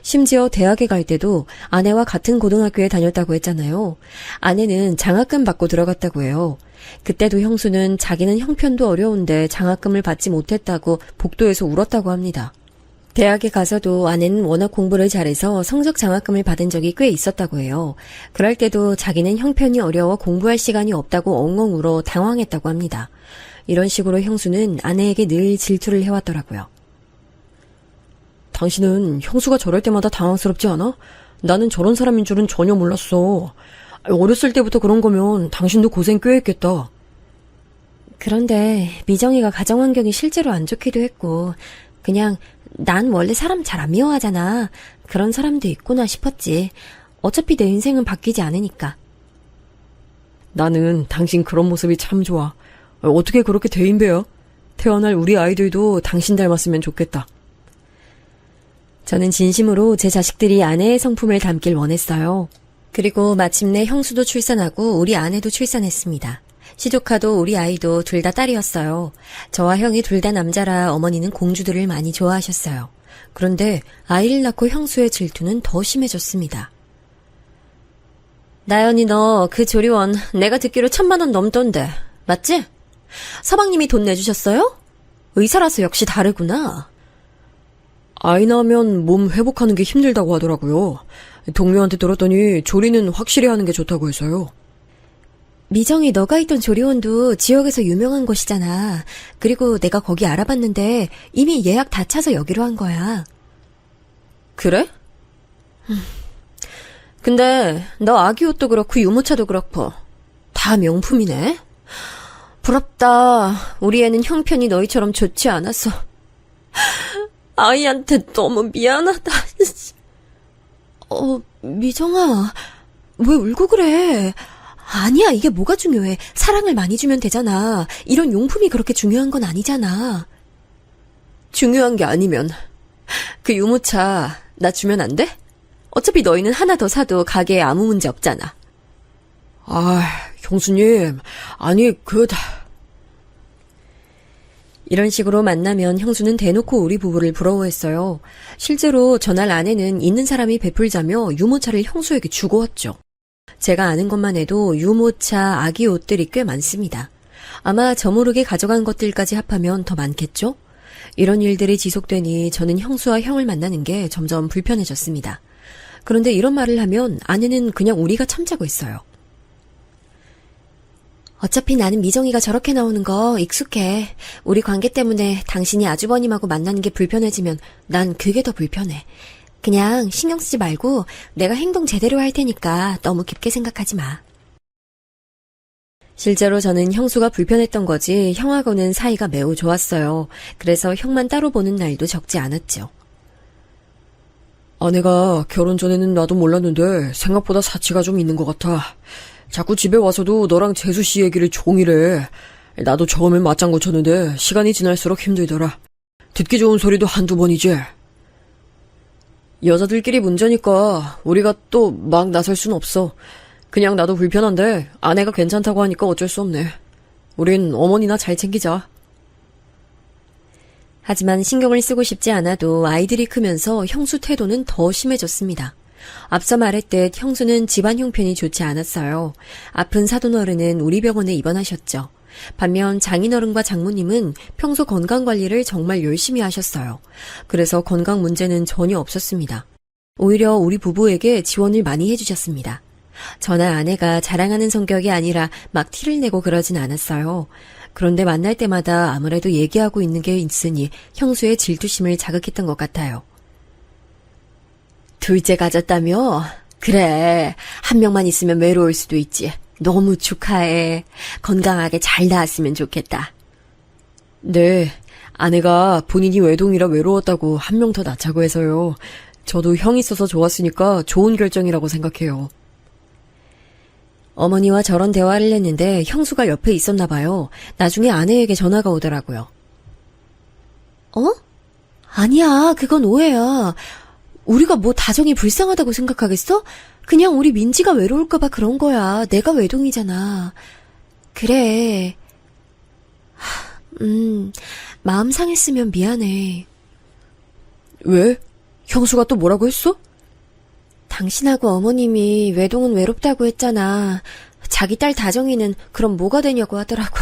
심지어 대학에 갈 때도 아내와 같은 고등학교에 다녔다고 했잖아요. 아내는 장학금 받고 들어갔다고 해요. 그때도 형수는 자기는 형편도 어려운데 장학금을 받지 못했다고 복도에서 울었다고 합니다. 대학에 가서도 아내는 워낙 공부를 잘해서 성적 장학금을 받은 적이 꽤 있었다고 해요. 그럴 때도 자기는 형편이 어려워 공부할 시간이 없다고 엉엉 울어 당황했다고 합니다. 이런 식으로 형수는 아내에게 늘 질투를 해왔더라고요. 당신은 형수가 저럴 때마다 당황스럽지 않아? 나는 저런 사람인 줄은 전혀 몰랐어. 어렸을 때부터 그런 거면 당신도 고생 꽤 했겠다. 그런데 미정이가 가정 환경이 실제로 안 좋기도 했고, 그냥 난 원래 사람 잘 안 미워하잖아. 그런 사람도 있구나 싶었지. 어차피 내 인생은 바뀌지 않으니까. 나는 당신 그런 모습이 참 좋아. 어떻게 그렇게 대인배야? 태어날 우리 아이들도 당신 닮았으면 좋겠다. 저는 진심으로 제 자식들이 아내의 성품을 담길 원했어요. 그리고 마침내 형수도 출산하고 우리 아내도 출산했습니다. 시조카도 우리 아이도 둘 다 딸이었어요. 저와 형이 둘 다 남자라 어머니는 공주들을 많이 좋아하셨어요. 그런데 아이를 낳고 형수의 질투는 더 심해졌습니다. 나연이 너 그 조리원 내가 듣기로 1,000만 원 넘던데 맞지? 서방님이 돈 내주셨어요? 의사라서 역시 다르구나. 아이 낳으면 몸 회복하는 게 힘들다고 하더라고요. 동료한테 들었더니 조리는 확실히 하는 게 좋다고 해서요. 미정이 너가 있던 조리원도 지역에서 유명한 곳이잖아. 그리고 내가 거기 알아봤는데 이미 예약 다 차서 여기로 한 거야. 그래? 근데 너 아기 옷도 그렇고 유모차도 그렇고 다 명품이네. 부럽다. 우리 애는 형편이 너희처럼 좋지 않아서. 아이한테 너무 미안하다. 미정아, 왜 울고 그래? 아니야, 이게 뭐가 중요해. 사랑을 많이 주면 되잖아. 이런 용품이 그렇게 중요한 건 아니잖아. 중요한 게 아니면 그 유모차 나 주면 안 돼? 어차피 너희는 하나 더 사도 가게에 아무 문제 없잖아. 형수님, 아니 이런 식으로 만나면 형수는 대놓고 우리 부부를 부러워했어요. 실제로 전날 아내는 있는 사람이 베풀자며 유모차를 형수에게 주고 왔죠. 제가 아는 것만 해도 유모차, 아기 옷들이 꽤 많습니다. 아마 저 모르게 가져간 것들까지 합하면 더 많겠죠? 이런 일들이 지속되니 저는 형수와 형을 만나는 게 점점 불편해졌습니다. 그런데 이런 말을 하면 아내는 그냥 우리가 참자고 있어요. 어차피 나는 미정이가 저렇게 나오는 거 익숙해. 우리 관계 때문에 당신이 아주버님하고 만나는 게 불편해지면 난 그게 더 불편해. 그냥 신경 쓰지 말고 내가 행동 제대로 할 테니까 너무 깊게 생각하지 마. 실제로 저는 형수가 불편했던 거지 형하고는 사이가 매우 좋았어요. 그래서 형만 따로 보는 날도 적지 않았죠. 아내가 결혼 전에는 나도 몰랐는데 생각보다 사치가 좀 있는 것 같아. 자꾸 집에 와서도 너랑 재수 씨 얘기를 종일 해. 나도 처음엔 맞장구 쳤는데 시간이 지날수록 힘들더라. 듣기 좋은 소리도 한두 번이지. 여자들끼리 문제니까 우리가 또 막 나설 순 없어. 그냥 나도 불편한데 아내가 괜찮다고 하니까 어쩔 수 없네. 우린 어머니나 잘 챙기자. 하지만 신경을 쓰고 싶지 않아도 아이들이 크면서 형수 태도는 더 심해졌습니다. 앞서 말했듯 형수는 집안 형편이 좋지 않았어요. 아픈 사돈어른은 우리 병원에 입원하셨죠. 반면 장인어른과 장모님은 평소 건강관리를 정말 열심히 하셨어요. 그래서 건강 문제는 전혀 없었습니다. 오히려 우리 부부에게 지원을 많이 해주셨습니다. 저나 아내가 자랑하는 성격이 아니라 막 티를 내고 그러진 않았어요. 그런데 만날 때마다 아무래도 얘기하고 있는 게 있으니 형수의 질투심을 자극했던 것 같아요. 둘째 가졌다며? 그래, 한 명만 있으면 외로울 수도 있지. 너무 축하해. 건강하게 잘 나았으면 좋겠다. 네, 아내가 본인이 외동이라 외로웠다고 한 명 더 낳자고 해서요. 저도 형 있어서 좋았으니까 좋은 결정이라고 생각해요. 어머니와 저런 대화를 했는데 형수가 옆에 있었나 봐요. 나중에 아내에게 전화가 오더라고요. 아니야, 그건 오해야. 우리가 뭐 다정이 불쌍하다고 생각하겠어? 그냥 우리 민지가 외로울까봐 그런 거야. 내가 외동이잖아. 그래. 마음 상했으면 미안해. 왜? 형수가 또 뭐라고 했어? 당신하고 어머님이 외동은 외롭다고 했잖아. 자기 딸 다정이는 그럼 뭐가 되냐고 하더라고.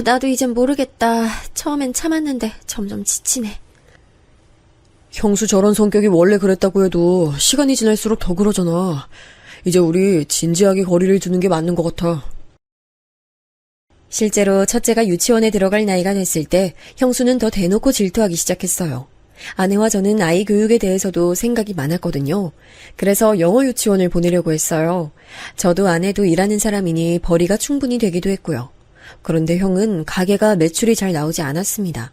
나도 이젠 모르겠다. 처음엔 참았는데 점점 지치네. 형수 저런 성격이 원래 그랬다고 해도 시간이 지날수록 더 그러잖아. 이제 우리 진지하게 거리를 두는 게 맞는 것 같아. 실제로 첫째가 유치원에 들어갈 나이가 됐을 때 형수는 더 대놓고 질투하기 시작했어요. 아내와 저는 아이 교육에 대해서도 생각이 많았거든요. 그래서 영어 유치원을 보내려고 했어요. 저도 아내도 일하는 사람이니 벌이가 충분히 되기도 했고요. 그런데 형은 가게가 매출이 잘 나오지 않았습니다.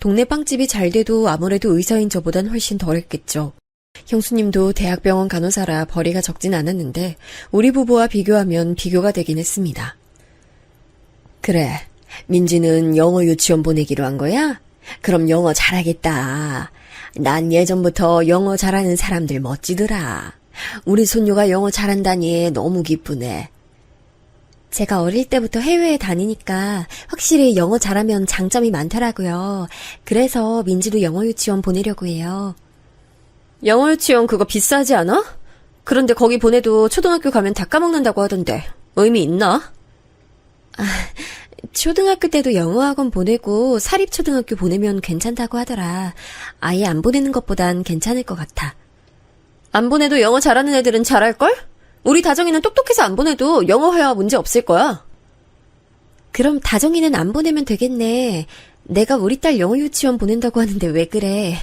동네 빵집이 잘 돼도 아무래도 의사인 저보단 훨씬 덜했겠죠. 형수님도 대학병원 간호사라 벌이가 적진 않았는데 우리 부부와 비교하면 비교가 되긴 했습니다. 그래, 민지는 영어 유치원 보내기로 한 거야? 그럼 영어 잘하겠다. 난 예전부터 영어 잘하는 사람들 멋지더라. 우리 손녀가 영어 잘한다니 너무 기쁘네. 제가 어릴 때부터 해외에 다니니까 확실히 영어 잘하면 장점이 많더라고요. 그래서 민지도 영어 유치원 보내려고 해요. 영어 유치원 그거 비싸지 않아? 그런데 거기 보내도 초등학교 가면 다 까먹는다고 하던데 의미 있나? 초등학교 때도 영어학원 보내고 사립초등학교 보내면 괜찮다고 하더라. 아예 안 보내는 것보단 괜찮을 것 같아. 안 보내도 영어 잘하는 애들은 잘할걸? 우리 다정이는 똑똑해서 안 보내도 영어 회화 문제 없을 거야. 그럼 다정이는 안 보내면 되겠네. 내가 우리 딸 영어 유치원 보낸다고 하는데 왜 그래?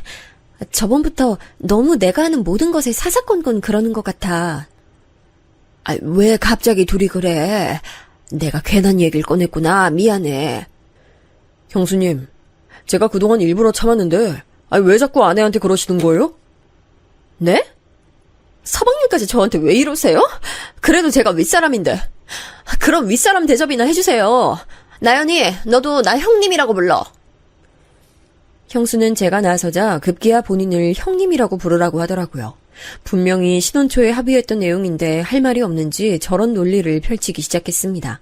저번부터 너무 내가 하는 모든 것에 사사건건 그러는 것 같아. 왜 갑자기 둘이 그래? 내가 괜한 얘기를 꺼냈구나. 미안해. 형수님, 제가 그동안 일부러 참았는데 왜 자꾸 아내한테 그러시는 거예요? 네? 서방님까지 저한테 왜 이러세요? 그래도 제가 윗사람인데. 그럼 윗사람 대접이나 해주세요. 나연이, 너도 나 형님이라고 불러. 형수는 제가 나서자 급기야 본인을 형님이라고 부르라고 하더라고요. 분명히 신혼 초에 합의했던 내용인데 할 말이 없는지 저런 논리를 펼치기 시작했습니다.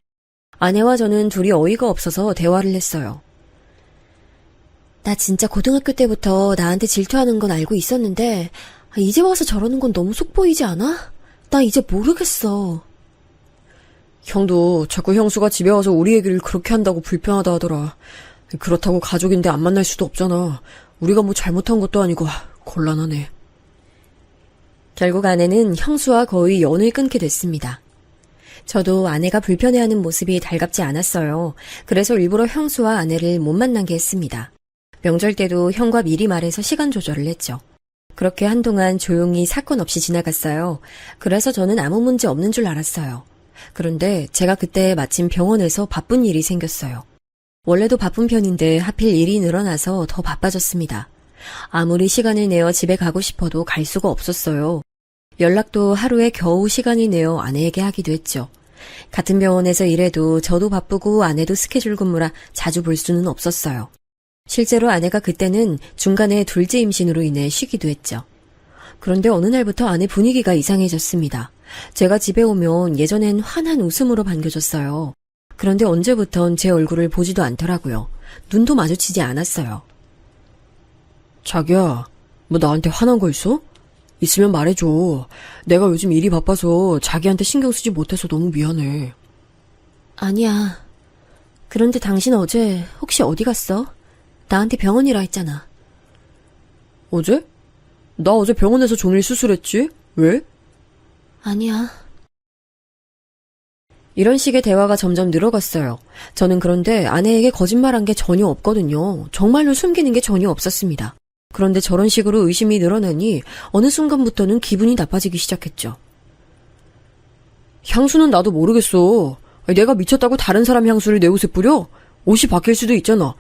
아내와 저는 둘이 어이가 없어서 대화를 했어요. 나 진짜 고등학교 때부터 나한테 질투하는 건 알고 있었는데 이제 와서 저러는 건 너무 속 보이지 않아? 나 이제 모르겠어. 형도 자꾸 형수가 집에 와서 우리 얘기를 그렇게 한다고 불편하다 하더라. 그렇다고 가족인데 안 만날 수도 없잖아. 우리가 뭐 잘못한 것도 아니고 곤란하네. 결국 아내는 형수와 거의 연을 끊게 됐습니다. 저도 아내가 불편해하는 모습이 달갑지 않았어요. 그래서 일부러 형수와 아내를 못 만나게 했습니다. 명절 때도 형과 미리 말해서 시간 조절을 했죠. 그렇게 한동안 조용히 사건 없이 지나갔어요. 그래서 저는 아무 문제 없는 줄 알았어요. 그런데 제가 그때 마침 병원에서 바쁜 일이 생겼어요. 원래도 바쁜 편인데 하필 일이 늘어나서 더 바빠졌습니다. 아무리 시간을 내어 집에 가고 싶어도 갈 수가 없었어요. 연락도 하루에 겨우 시간을 내어 아내에게 하기도 했죠. 같은 병원에서 일해도 저도 바쁘고 아내도 스케줄 근무라 자주 볼 수는 없었어요. 실제로 아내가 그때는 중간에 둘째 임신으로 인해 쉬기도 했죠. 그런데 어느 날부터 아내 분위기가 이상해졌습니다. 제가 집에 오면 예전엔 환한 웃음으로 반겨줬어요. 그런데 언제부턴 제 얼굴을 보지도 않더라고요. 눈도 마주치지 않았어요. 자기야, 뭐 나한테 화난 거 있어? 있으면 말해줘. 내가 요즘 일이 바빠서 자기한테 신경 쓰지 못해서 너무 미안해. 아니야. 그런데 당신 어제 혹시 어디 갔어? 나한테 병원이라 했잖아. 어제? 나 어제 병원에서 종일 수술했지? 왜? 아니야. 이런 식의 대화가 점점 늘어갔어요. 저는 그런데 아내에게 거짓말한 게 전혀 없거든요. 정말로 숨기는 게 전혀 없었습니다. 그런데 저런 식으로 의심이 늘어나니 어느 순간부터는 기분이 나빠지기 시작했죠. 향수는 나도 모르겠어. 내가 미쳤다고 다른 사람 향수를 내 옷에 뿌려? 옷이 바뀔 수도 있잖아.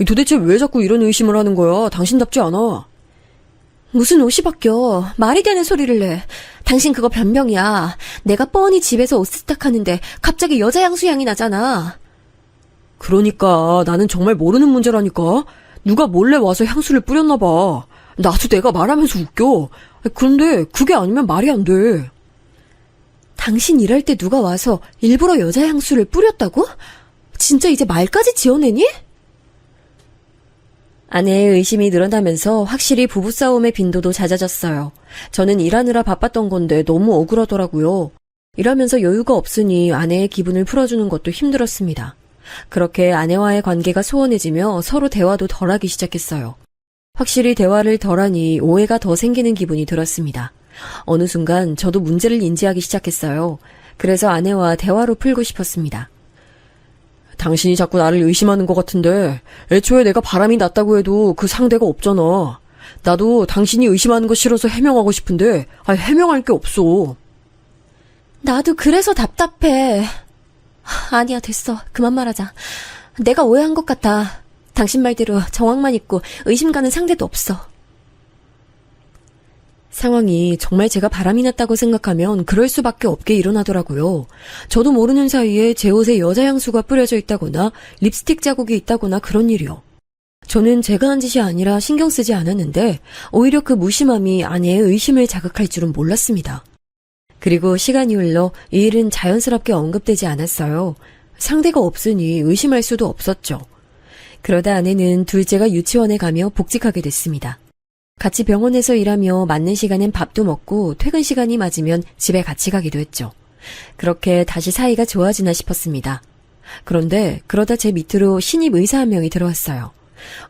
도대체 왜 자꾸 이런 의심을 하는 거야? 당신답지 않아. 무슨 옷이 바뀌어. 말이 되는 소리를 내. 당신 그거 변명이야. 내가 뻔히 집에서 옷 세탁하는데 갑자기 여자 향수 향이 나잖아. 그러니까 나는 정말 모르는 문제라니까. 누가 몰래 와서 향수를 뿌렸나 봐. 나도 내가 말하면서 웃겨. 그런데 그게 아니면 말이 안 돼. 당신 일할 때 누가 와서 일부러 여자 향수를 뿌렸다고? 진짜 이제 말까지 지어내니? 아내의 의심이 늘어나면서 확실히 부부싸움의 빈도도 잦아졌어요. 저는 일하느라 바빴던 건데 너무 억울하더라고요. 일하면서 여유가 없으니 아내의 기분을 풀어주는 것도 힘들었습니다. 그렇게 아내와의 관계가 소원해지며 서로 대화도 덜하기 시작했어요. 확실히 대화를 덜하니 오해가 더 생기는 기분이 들었습니다. 어느 순간 저도 문제를 인지하기 시작했어요. 그래서 아내와 대화로 풀고 싶었습니다. 당신이 자꾸 나를 의심하는 것 같은데 애초에 내가 바람이 났다고 해도 그 상대가 없잖아. 나도 당신이 의심하는 거 싫어서 해명하고 싶은데, 해명할 게 없어. 나도 그래서 답답해. 아니야, 됐어. 그만 말하자. 내가 오해한 것 같아. 당신 말대로 정황만 있고 의심 가는 상대도 없어. 상황이 정말 제가 바람이 났다고 생각하면 그럴 수밖에 없게 일어나더라고요. 저도 모르는 사이에 제 옷에 여자 향수가 뿌려져 있다거나 립스틱 자국이 있다거나 그런 일이요. 저는 제가 한 짓이 아니라 신경 쓰지 않았는데 오히려 그 무심함이 아내의 의심을 자극할 줄은 몰랐습니다. 그리고 시간이 흘러 이 일은 자연스럽게 언급되지 않았어요. 상대가 없으니 의심할 수도 없었죠. 그러다 아내는 둘째가 유치원에 가며 복직하게 됐습니다. 같이 병원에서 일하며 맞는 시간엔 밥도 먹고 퇴근 시간이 맞으면 집에 같이 가기도 했죠. 그렇게 다시 사이가 좋아지나 싶었습니다. 그런데 그러다 제 밑으로 신입 의사 한 명이 들어왔어요.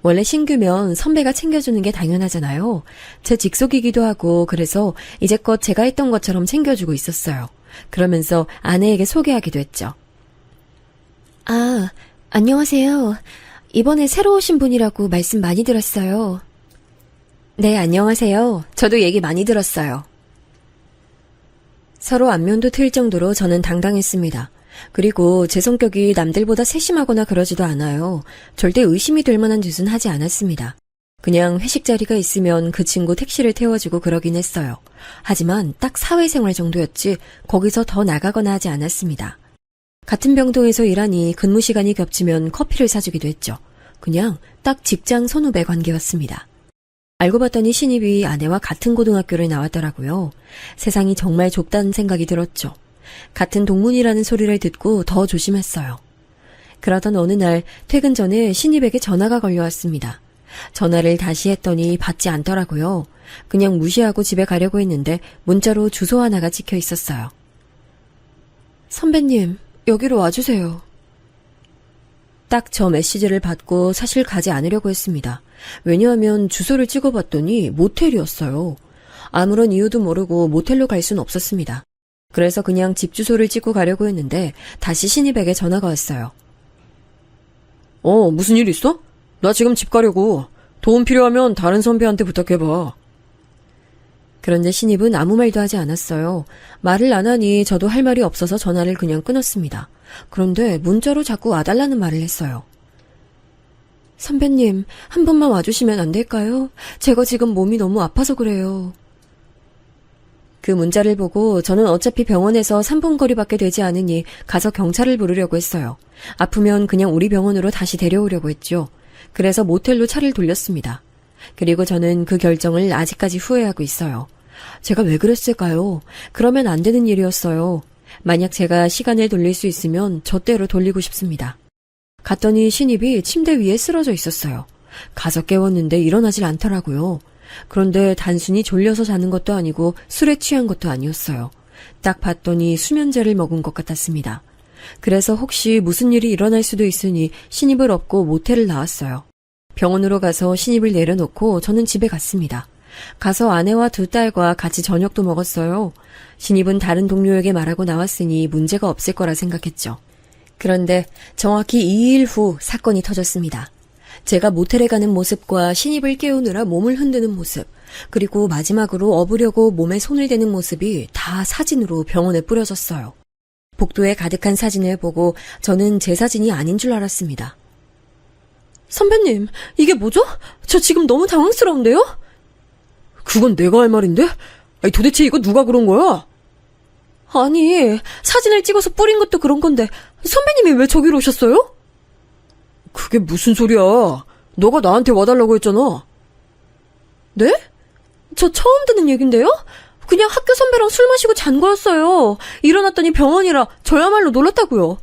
원래 신규면 선배가 챙겨주는 게 당연하잖아요. 제 직속이기도 하고 그래서 이제껏 제가 했던 것처럼 챙겨주고 있었어요. 그러면서 아내에게 소개하기도 했죠. 아, 안녕하세요. 이번에 새로 오신 분이라고 말씀 많이 들었어요. 네, 안녕하세요. 저도 얘기 많이 들었어요. 서로 안면도 트일 정도로 저는 당당했습니다. 그리고 제 성격이 남들보다 세심하거나 그러지도 않아요. 절대 의심이 될 만한 짓은 하지 않았습니다. 그냥 회식 자리가 있으면 그 친구 택시를 태워주고 그러긴 했어요. 하지만 딱 사회생활 정도였지 거기서 더 나가거나 하지 않았습니다. 같은 병동에서 일하니 근무 시간이 겹치면 커피를 사주기도 했죠. 그냥 딱 직장 선후배 관계였습니다. 알고 봤더니 신입이 아내와 같은 고등학교를 나왔더라고요. 세상이 정말 좁다는 생각이 들었죠. 같은 동문이라는 소리를 듣고 더 조심했어요. 그러던 어느 날 퇴근 전에 신입에게 전화가 걸려왔습니다. 전화를 다시 했더니 받지 않더라고요. 그냥 무시하고 집에 가려고 했는데 문자로 주소 하나가 찍혀 있었어요. 선배님, 여기로 와주세요. 딱 저 메시지를 받고 사실 가지 않으려고 했습니다. 왜냐하면 주소를 찍어봤더니 모텔이었어요. 아무런 이유도 모르고 모텔로 갈 순 없었습니다. 그래서 그냥 집 주소를 찍고 가려고 했는데 다시 신입에게 전화가 왔어요. 무슨 일 있어? 나 지금 집 가려고. 도움 필요하면 다른 선배한테 부탁해봐. 그런데 신입은 아무 말도 하지 않았어요. 말을 안 하니 저도 할 말이 없어서 전화를 그냥 끊었습니다. 그런데 문자로 자꾸 와달라는 말을 했어요. 선배님, 한 번만 와주시면 안 될까요? 제가 지금 몸이 너무 아파서 그래요. 그 문자를 보고 저는 어차피 병원에서 3분 거리밖에 되지 않으니 가서 경찰을 부르려고 했어요. 아프면 그냥 우리 병원으로 다시 데려오려고 했죠. 그래서 모텔로 차를 돌렸습니다. 그리고 저는 그 결정을 아직까지 후회하고 있어요. 제가 왜 그랬을까요? 그러면 안 되는 일이었어요. 만약 제가 시간을 돌릴 수 있으면 저때로 돌리고 싶습니다. 갔더니 신입이 침대 위에 쓰러져 있었어요. 가서 깨웠는데 일어나질 않더라고요. 그런데 단순히 졸려서 자는 것도 아니고 술에 취한 것도 아니었어요. 딱 봤더니 수면제를 먹은 것 같았습니다. 그래서 혹시 무슨 일이 일어날 수도 있으니 신입을 업고 모텔을 나왔어요. 병원으로 가서 신입을 내려놓고 저는 집에 갔습니다. 가서 아내와 두 딸과 같이 저녁도 먹었어요. 신입은 다른 동료에게 말하고 나왔으니 문제가 없을 거라 생각했죠. 그런데 정확히 2일 후 사건이 터졌습니다. 제가 모텔에 가는 모습과 신입을 깨우느라 몸을 흔드는 모습, 그리고 마지막으로 업으려고 몸에 손을 대는 모습이 다 사진으로 병원에 뿌려졌어요. 복도에 가득한 사진을 보고 저는 제 사진이 아닌 줄 알았습니다. 선배님, 이게 뭐죠? 저 지금 너무 당황스러운데요? 그건 내가 할 말인데? 도대체 이거 누가 그런 거야? 아니, 사진을 찍어서 뿌린 것도 그런 건데 선배님이 왜 저기로 오셨어요? 그게 무슨 소리야? 너가 나한테 와달라고 했잖아. 네? 저 처음 듣는 얘긴데요? 그냥 학교 선배랑 술 마시고 잔 거였어요. 일어났더니 병원이라 저야말로 놀랐다고요.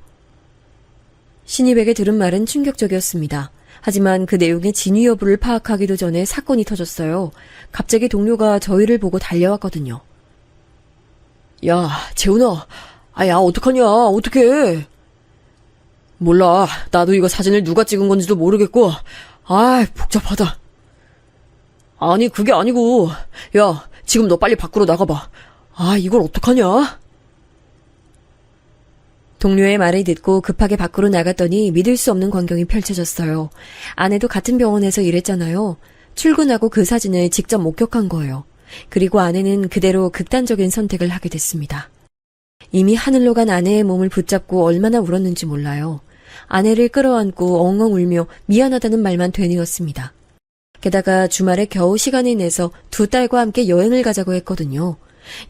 신입에게 들은 말은 충격적이었습니다. 하지만 그 내용의 진위 여부를 파악하기도 전에 사건이 터졌어요. 갑자기 동료가 저희를 보고 달려왔거든요. 야, 재훈아. 야, 어떡하냐. 어떡해. 몰라. 나도 이거 사진을 누가 찍은 건지도 모르겠고. 복잡하다. 아니, 그게 아니고. 야, 지금 너 빨리 밖으로 나가봐. 이걸 어떡하냐? 동료의 말을 듣고 급하게 밖으로 나갔더니 믿을 수 없는 광경이 펼쳐졌어요. 아내도 같은 병원에서 일했잖아요. 출근하고 그 사진을 직접 목격한 거예요. 그리고 아내는 그대로 극단적인 선택을 하게 됐습니다. 이미 하늘로 간 아내의 몸을 붙잡고 얼마나 울었는지 몰라요. 아내를 끌어안고 엉엉 울며 미안하다는 말만 되뇌었습니다. 게다가 주말에 겨우 시간을 내서 두 딸과 함께 여행을 가자고 했거든요.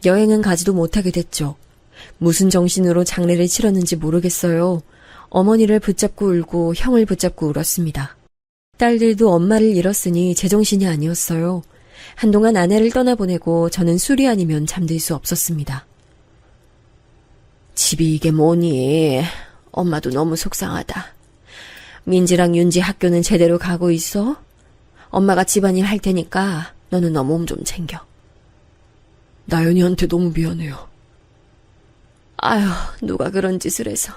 여행은 가지도 못하게 됐죠. 무슨 정신으로 장례를 치렀는지 모르겠어요. 어머니를 붙잡고 울고 형을 붙잡고 울었습니다. 딸들도 엄마를 잃었으니 제정신이 아니었어요. 한동안 아내를 떠나보내고 저는 술이 아니면 잠들 수 없었습니다. 집이 이게 뭐니? 엄마도 너무 속상하다. 민지랑 윤지 학교는 제대로 가고 있어? 엄마가 집안일 할 테니까 너는 너 몸 좀 챙겨. 나연이한테 너무 미안해요. 아휴, 누가 그런 짓을 해서.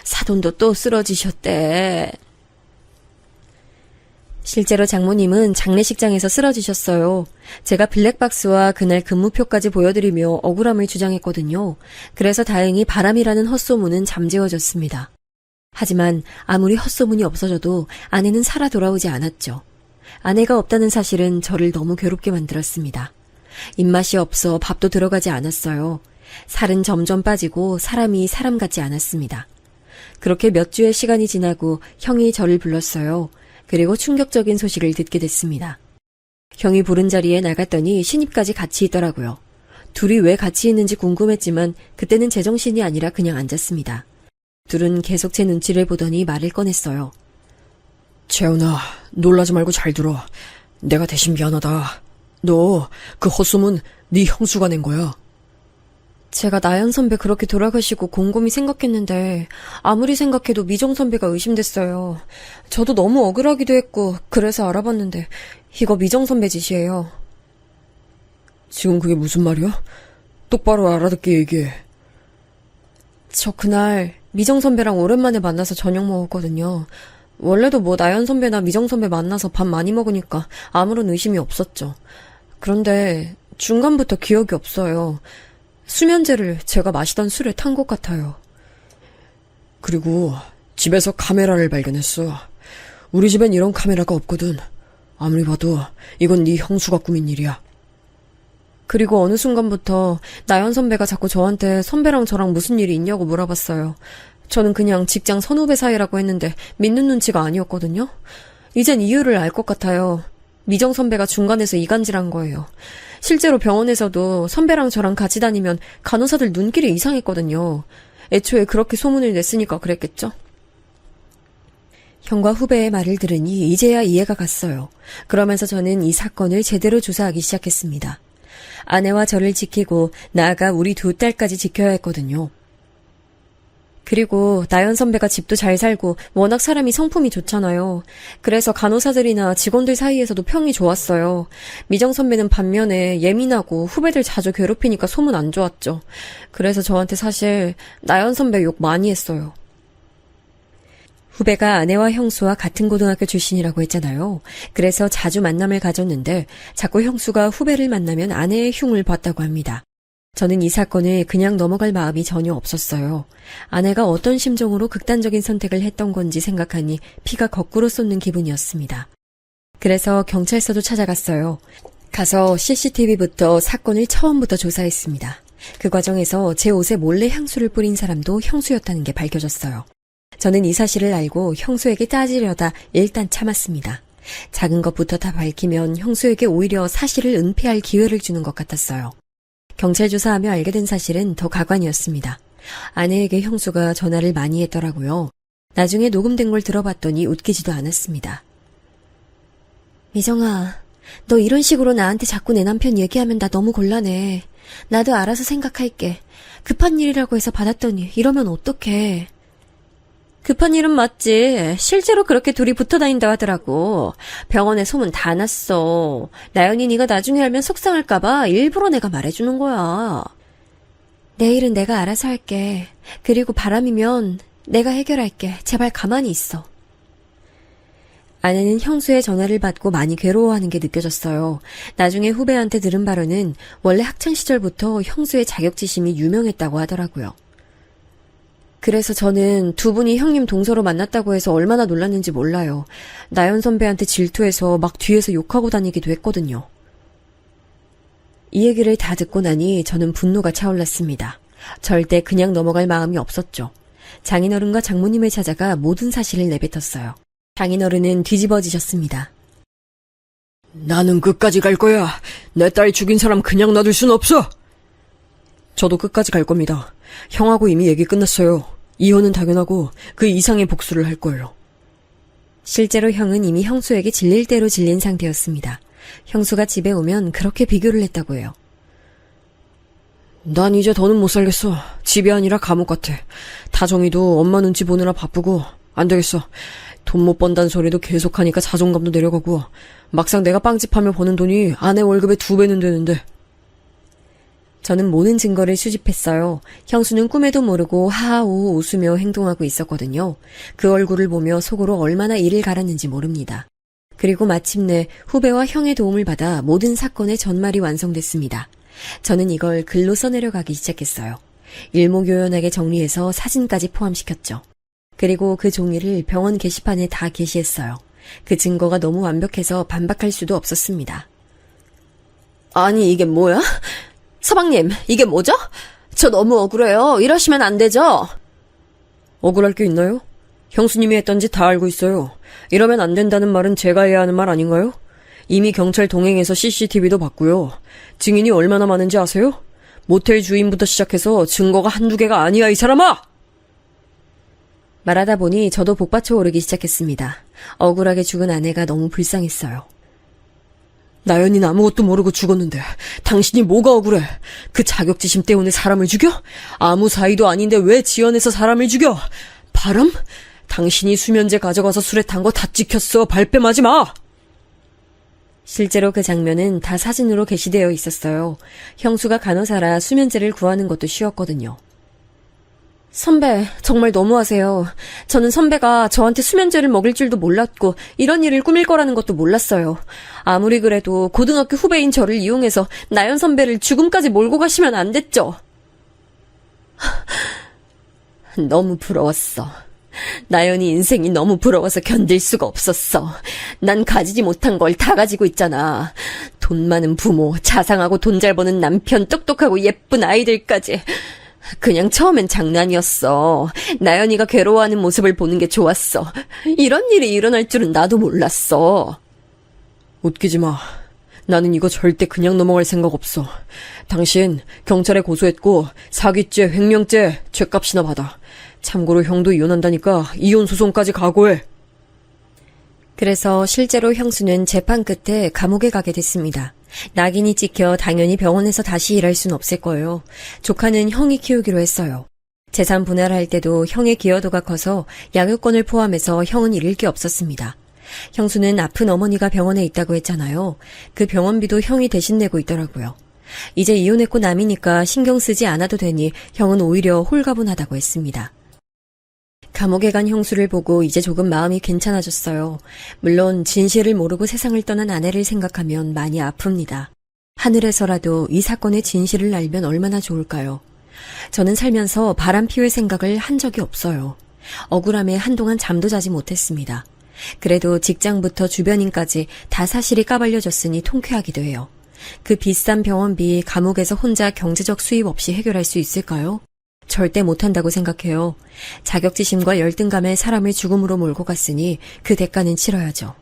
사돈도 또 쓰러지셨대. 실제로 장모님은 장례식장에서 쓰러지셨어요. 제가 블랙박스와 그날 근무표까지 보여드리며 억울함을 주장했거든요. 그래서 다행히 바람이라는 헛소문은 잠재워졌습니다. 하지만 아무리 헛소문이 없어져도 아내는 살아 돌아오지 않았죠. 아내가 없다는 사실은 저를 너무 괴롭게 만들었습니다. 입맛이 없어 밥도 들어가지 않았어요. 살은 점점 빠지고 사람이 사람 같지 않았습니다. 그렇게 몇 주의 시간이 지나고 형이 저를 불렀어요. 그리고 충격적인 소식을 듣게 됐습니다. 형이 부른 자리에 나갔더니 신입까지 같이 있더라고요. 둘이 왜 같이 있는지 궁금했지만 그때는 제정신이 아니라 그냥 앉았습니다. 둘은 계속 제 눈치를 보더니 말을 꺼냈어요. 재훈아, 놀라지 말고 잘 들어. 내가 대신 미안하다. 너 그 헛소문 네 형수가 낸 거야. 제가 나연 선배 그렇게 돌아가시고 곰곰이 생각했는데 아무리 생각해도 미정 선배가 의심됐어요. 저도 너무 억울하기도 했고 그래서 알아봤는데 이거 미정 선배 짓이에요. 지금 그게 무슨 말이야? 똑바로 알아듣게 얘기해. 저 그날 미정 선배랑 오랜만에 만나서 저녁 먹었거든요. 원래도 뭐 나연 선배나 미정 선배 만나서 밥 많이 먹으니까 아무런 의심이 없었죠. 그런데 중간부터 기억이 없어요. 수면제를 제가 마시던 술에 탄 것 같아요. 그리고 집에서 카메라를 발견했어. 우리 집엔 이런 카메라가 없거든. 아무리 봐도 이건 네 형수가 꾸민 일이야. 그리고 어느 순간부터 나연 선배가 자꾸 저한테 선배랑 저랑 무슨 일이 있냐고 물어봤어요. 저는 그냥 직장 선후배 사이라고 했는데 믿는 눈치가 아니었거든요. 이젠 이유를 알 것 같아요. 미정 선배가 중간에서 이간질한 거예요. 실제로 병원에서도 선배랑 저랑 같이 다니면 간호사들 눈길이 이상했거든요. 애초에 그렇게 소문을 냈으니까 그랬겠죠? 형과 후배의 말을 들으니 이제야 이해가 갔어요. 그러면서 저는 이 사건을 제대로 조사하기 시작했습니다. 아내와 저를 지키고 나아가 우리 두 딸까지 지켜야 했거든요. 그리고 나연 선배가 집도 잘 살고 워낙 사람이 성품이 좋잖아요. 그래서 간호사들이나 직원들 사이에서도 평이 좋았어요. 미정 선배는 반면에 예민하고 후배들 자주 괴롭히니까 소문 안 좋았죠. 그래서 저한테 사실 나연 선배 욕 많이 했어요. 후배가 아내와 형수와 같은 고등학교 출신이라고 했잖아요. 그래서 자주 만남을 가졌는데 자꾸 형수가 후배를 만나면 아내의 흉을 봤다고 합니다. 저는 이 사건을 그냥 넘어갈 마음이 전혀 없었어요. 아내가 어떤 심정으로 극단적인 선택을 했던 건지 생각하니 피가 거꾸로 쏟는 기분이었습니다. 그래서 경찰서도 찾아갔어요. 가서 CCTV부터 사건을 처음부터 조사했습니다. 그 과정에서 제 옷에 몰래 향수를 뿌린 사람도 형수였다는 게 밝혀졌어요. 저는 이 사실을 알고 형수에게 따지려다 일단 참았습니다. 작은 것부터 다 밝히면 형수에게 오히려 사실을 은폐할 기회를 주는 것 같았어요. 경찰 조사하며 알게 된 사실은 더 가관이었습니다. 아내에게 형수가 전화를 많이 했더라고요. 나중에 녹음된 걸 들어봤더니 웃기지도 않았습니다. 미정아, 너 이런 식으로 나한테 자꾸 내 남편 얘기하면 나 너무 곤란해. 나도 알아서 생각할게. 급한 일이라고 해서 받았더니 이러면 어떡해. 급한 일은 맞지. 실제로 그렇게 둘이 붙어 다닌다고 하더라고. 병원에 소문 다 났어. 나연이 네가 나중에 알면 속상할까봐 일부러 내가 말해주는 거야. 내일은 내가 알아서 할게. 그리고 바람이면 내가 해결할게. 제발 가만히 있어. 아내는 형수의 전화를 받고 많이 괴로워하는 게 느껴졌어요. 나중에 후배한테 들은 바로는 원래 학창시절부터 형수의 자격지심이 유명했다고 하더라고요. 그래서 저는 두 분이 형님 동서로 만났다고 해서 얼마나 놀랐는지 몰라요. 나연 선배한테 질투해서 막 뒤에서 욕하고 다니기도 했거든요. 이 얘기를 다 듣고 나니 저는 분노가 차올랐습니다. 절대 그냥 넘어갈 마음이 없었죠. 장인어른과 장모님을 찾아가 모든 사실을 내뱉었어요. 장인어른은 뒤집어지셨습니다. 나는 끝까지 갈 거야. 내 딸 죽인 사람 그냥 놔둘 순 없어. 저도 끝까지 갈 겁니다. 형하고 이미 얘기 끝났어요. 이혼은 당연하고 그 이상의 복수를 할 거예요. 실제로 형은 이미 형수에게 질릴 대로 질린 상태였습니다. 형수가 집에 오면 그렇게 비교를 했다고 해요. 난 이제 더는 못 살겠어. 집이 아니라 감옥 같아. 다정이도 엄마 눈치 보느라 바쁘고 안 되겠어. 돈 못 번다는 소리도 계속하니까 자존감도 내려가고 막상 내가 빵집하며 버는 돈이 아내 월급의 2배는 되는데. 저는 모든 증거를 수집했어요. 형수는 꿈에도 모르고 하하오호 웃으며 행동하고 있었거든요. 그 얼굴을 보며 속으로 얼마나 이를 갈았는지 모릅니다. 그리고 마침내 후배와 형의 도움을 받아 모든 사건의 전말이 완성됐습니다. 저는 이걸 글로 써내려가기 시작했어요. 일목요연하게 정리해서 사진까지 포함시켰죠. 그리고 그 종이를 병원 게시판에 다 게시했어요. 그 증거가 너무 완벽해서 반박할 수도 없었습니다. 아니 이게 뭐야? 서방님, 이게 뭐죠? 저 너무 억울해요. 이러시면 안 되죠? 억울할 게 있나요? 형수님이 했던 짓 다 알고 있어요. 이러면 안 된다는 말은 제가 해야 하는 말 아닌가요? 이미 경찰 동행해서 CCTV도 봤고요. 증인이 얼마나 많은지 아세요? 모텔 주인부터 시작해서 증거가 한두 개가 아니야, 이 사람아! 말하다 보니 저도 복받쳐 오르기 시작했습니다. 억울하게 죽은 아내가 너무 불쌍했어요. 나연이는 아무것도 모르고 죽었는데 당신이 뭐가 억울해? 그 자격지심 때문에 사람을 죽여? 아무 사이도 아닌데 왜 지어내서 사람을 죽여? 바람? 당신이 수면제 가져가서 술에 탄 거 다 찍혔어. 발뺌하지 마! 실제로 그 장면은 다 사진으로 게시되어 있었어요. 형수가 간호사라 수면제를 구하는 것도 쉬웠거든요. 선배, 정말 너무하세요. 저는 선배가 저한테 수면제를 먹일 줄도 몰랐고 이런 일을 꾸밀 거라는 것도 몰랐어요. 아무리 그래도 고등학교 후배인 저를 이용해서 나연 선배를 죽음까지 몰고 가시면 안 됐죠. 너무 부러웠어. 나연이 인생이 너무 부러워서 견딜 수가 없었어. 난 가지지 못한 걸 다 가지고 있잖아. 돈 많은 부모, 자상하고 돈 잘 버는 남편, 똑똑하고 예쁜 아이들까지. 그냥 처음엔 장난이었어. 나연이가 괴로워하는 모습을 보는 게 좋았어. 이런 일이 일어날 줄은 나도 몰랐어. 웃기지 마. 나는 이거 절대 그냥 넘어갈 생각 없어. 당신 경찰에 고소했고 사기죄, 횡령죄 죗값이나 받아. 참고로 형도 이혼한다니까 이혼 소송까지 각오해. 그래서 실제로 형수는 재판 끝에 감옥에 가게 됐습니다. 낙인이 찍혀 당연히 병원에서 다시 일할 순 없을 거예요. 조카는 형이 키우기로 했어요. 재산 분할할 때도 형의 기여도가 커서 양육권을 포함해서 형은 잃을 게 없었습니다. 형수는 아픈 어머니가 병원에 있다고 했잖아요. 그 병원비도 형이 대신 내고 있더라고요. 이제 이혼했고 남이니까 신경 쓰지 않아도 되니 형은 오히려 홀가분하다고 했습니다. 감옥에 간 형수를 보고 이제 조금 마음이 괜찮아졌어요. 물론 진실을 모르고 세상을 떠난 아내를 생각하면 많이 아픕니다. 하늘에서라도 이 사건의 진실을 알면 얼마나 좋을까요? 저는 살면서 바람 피울 생각을 한 적이 없어요. 억울함에 한동안 잠도 자지 못했습니다. 그래도 직장부터 주변인까지 다 사실이 까발려졌으니 통쾌하기도 해요. 그 비싼 병원비 감옥에서 혼자 경제적 수입 없이 해결할 수 있을까요? 절대 못한다고 생각해요. 자격지심과 열등감에 사람을 죽음으로 몰고 갔으니 그 대가는 치러야죠.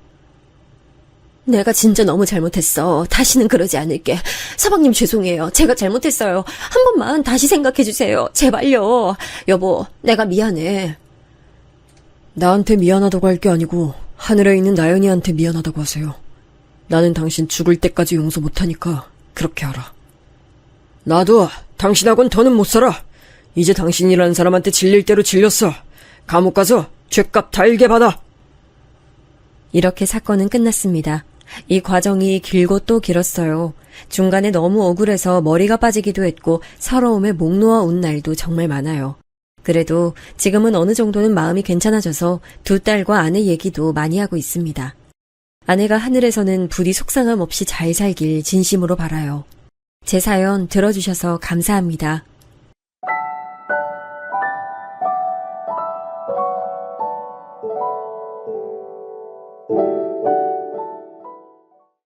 내가 진짜 너무 잘못했어. 다시는 그러지 않을게. 서방님 죄송해요. 제가 잘못했어요. 한 번만 다시 생각해주세요. 제발요. 여보, 내가 미안해. 나한테 미안하다고 할 게 아니고 하늘에 있는 나연이한테 미안하다고 하세요. 나는 당신 죽을 때까지 용서 못하니까 그렇게 하라. 나도 당신하고는 더는 못 살아. 이제 당신이라는 사람한테 질릴 대로 질렸어. 감옥 가서 죗값 달게 받아. 이렇게 사건은 끝났습니다. 이 과정이 길고 또 길었어요. 중간에 너무 억울해서 머리가 빠지기도 했고 서러움에 목 놓아 운 날도 정말 많아요. 그래도 지금은 어느 정도는 마음이 괜찮아져서 두 딸과 아내 얘기도 많이 하고 있습니다. 아내가 하늘에서는 부디 속상함 없이 잘 살길 진심으로 바라요. 제 사연 들어주셔서 감사합니다.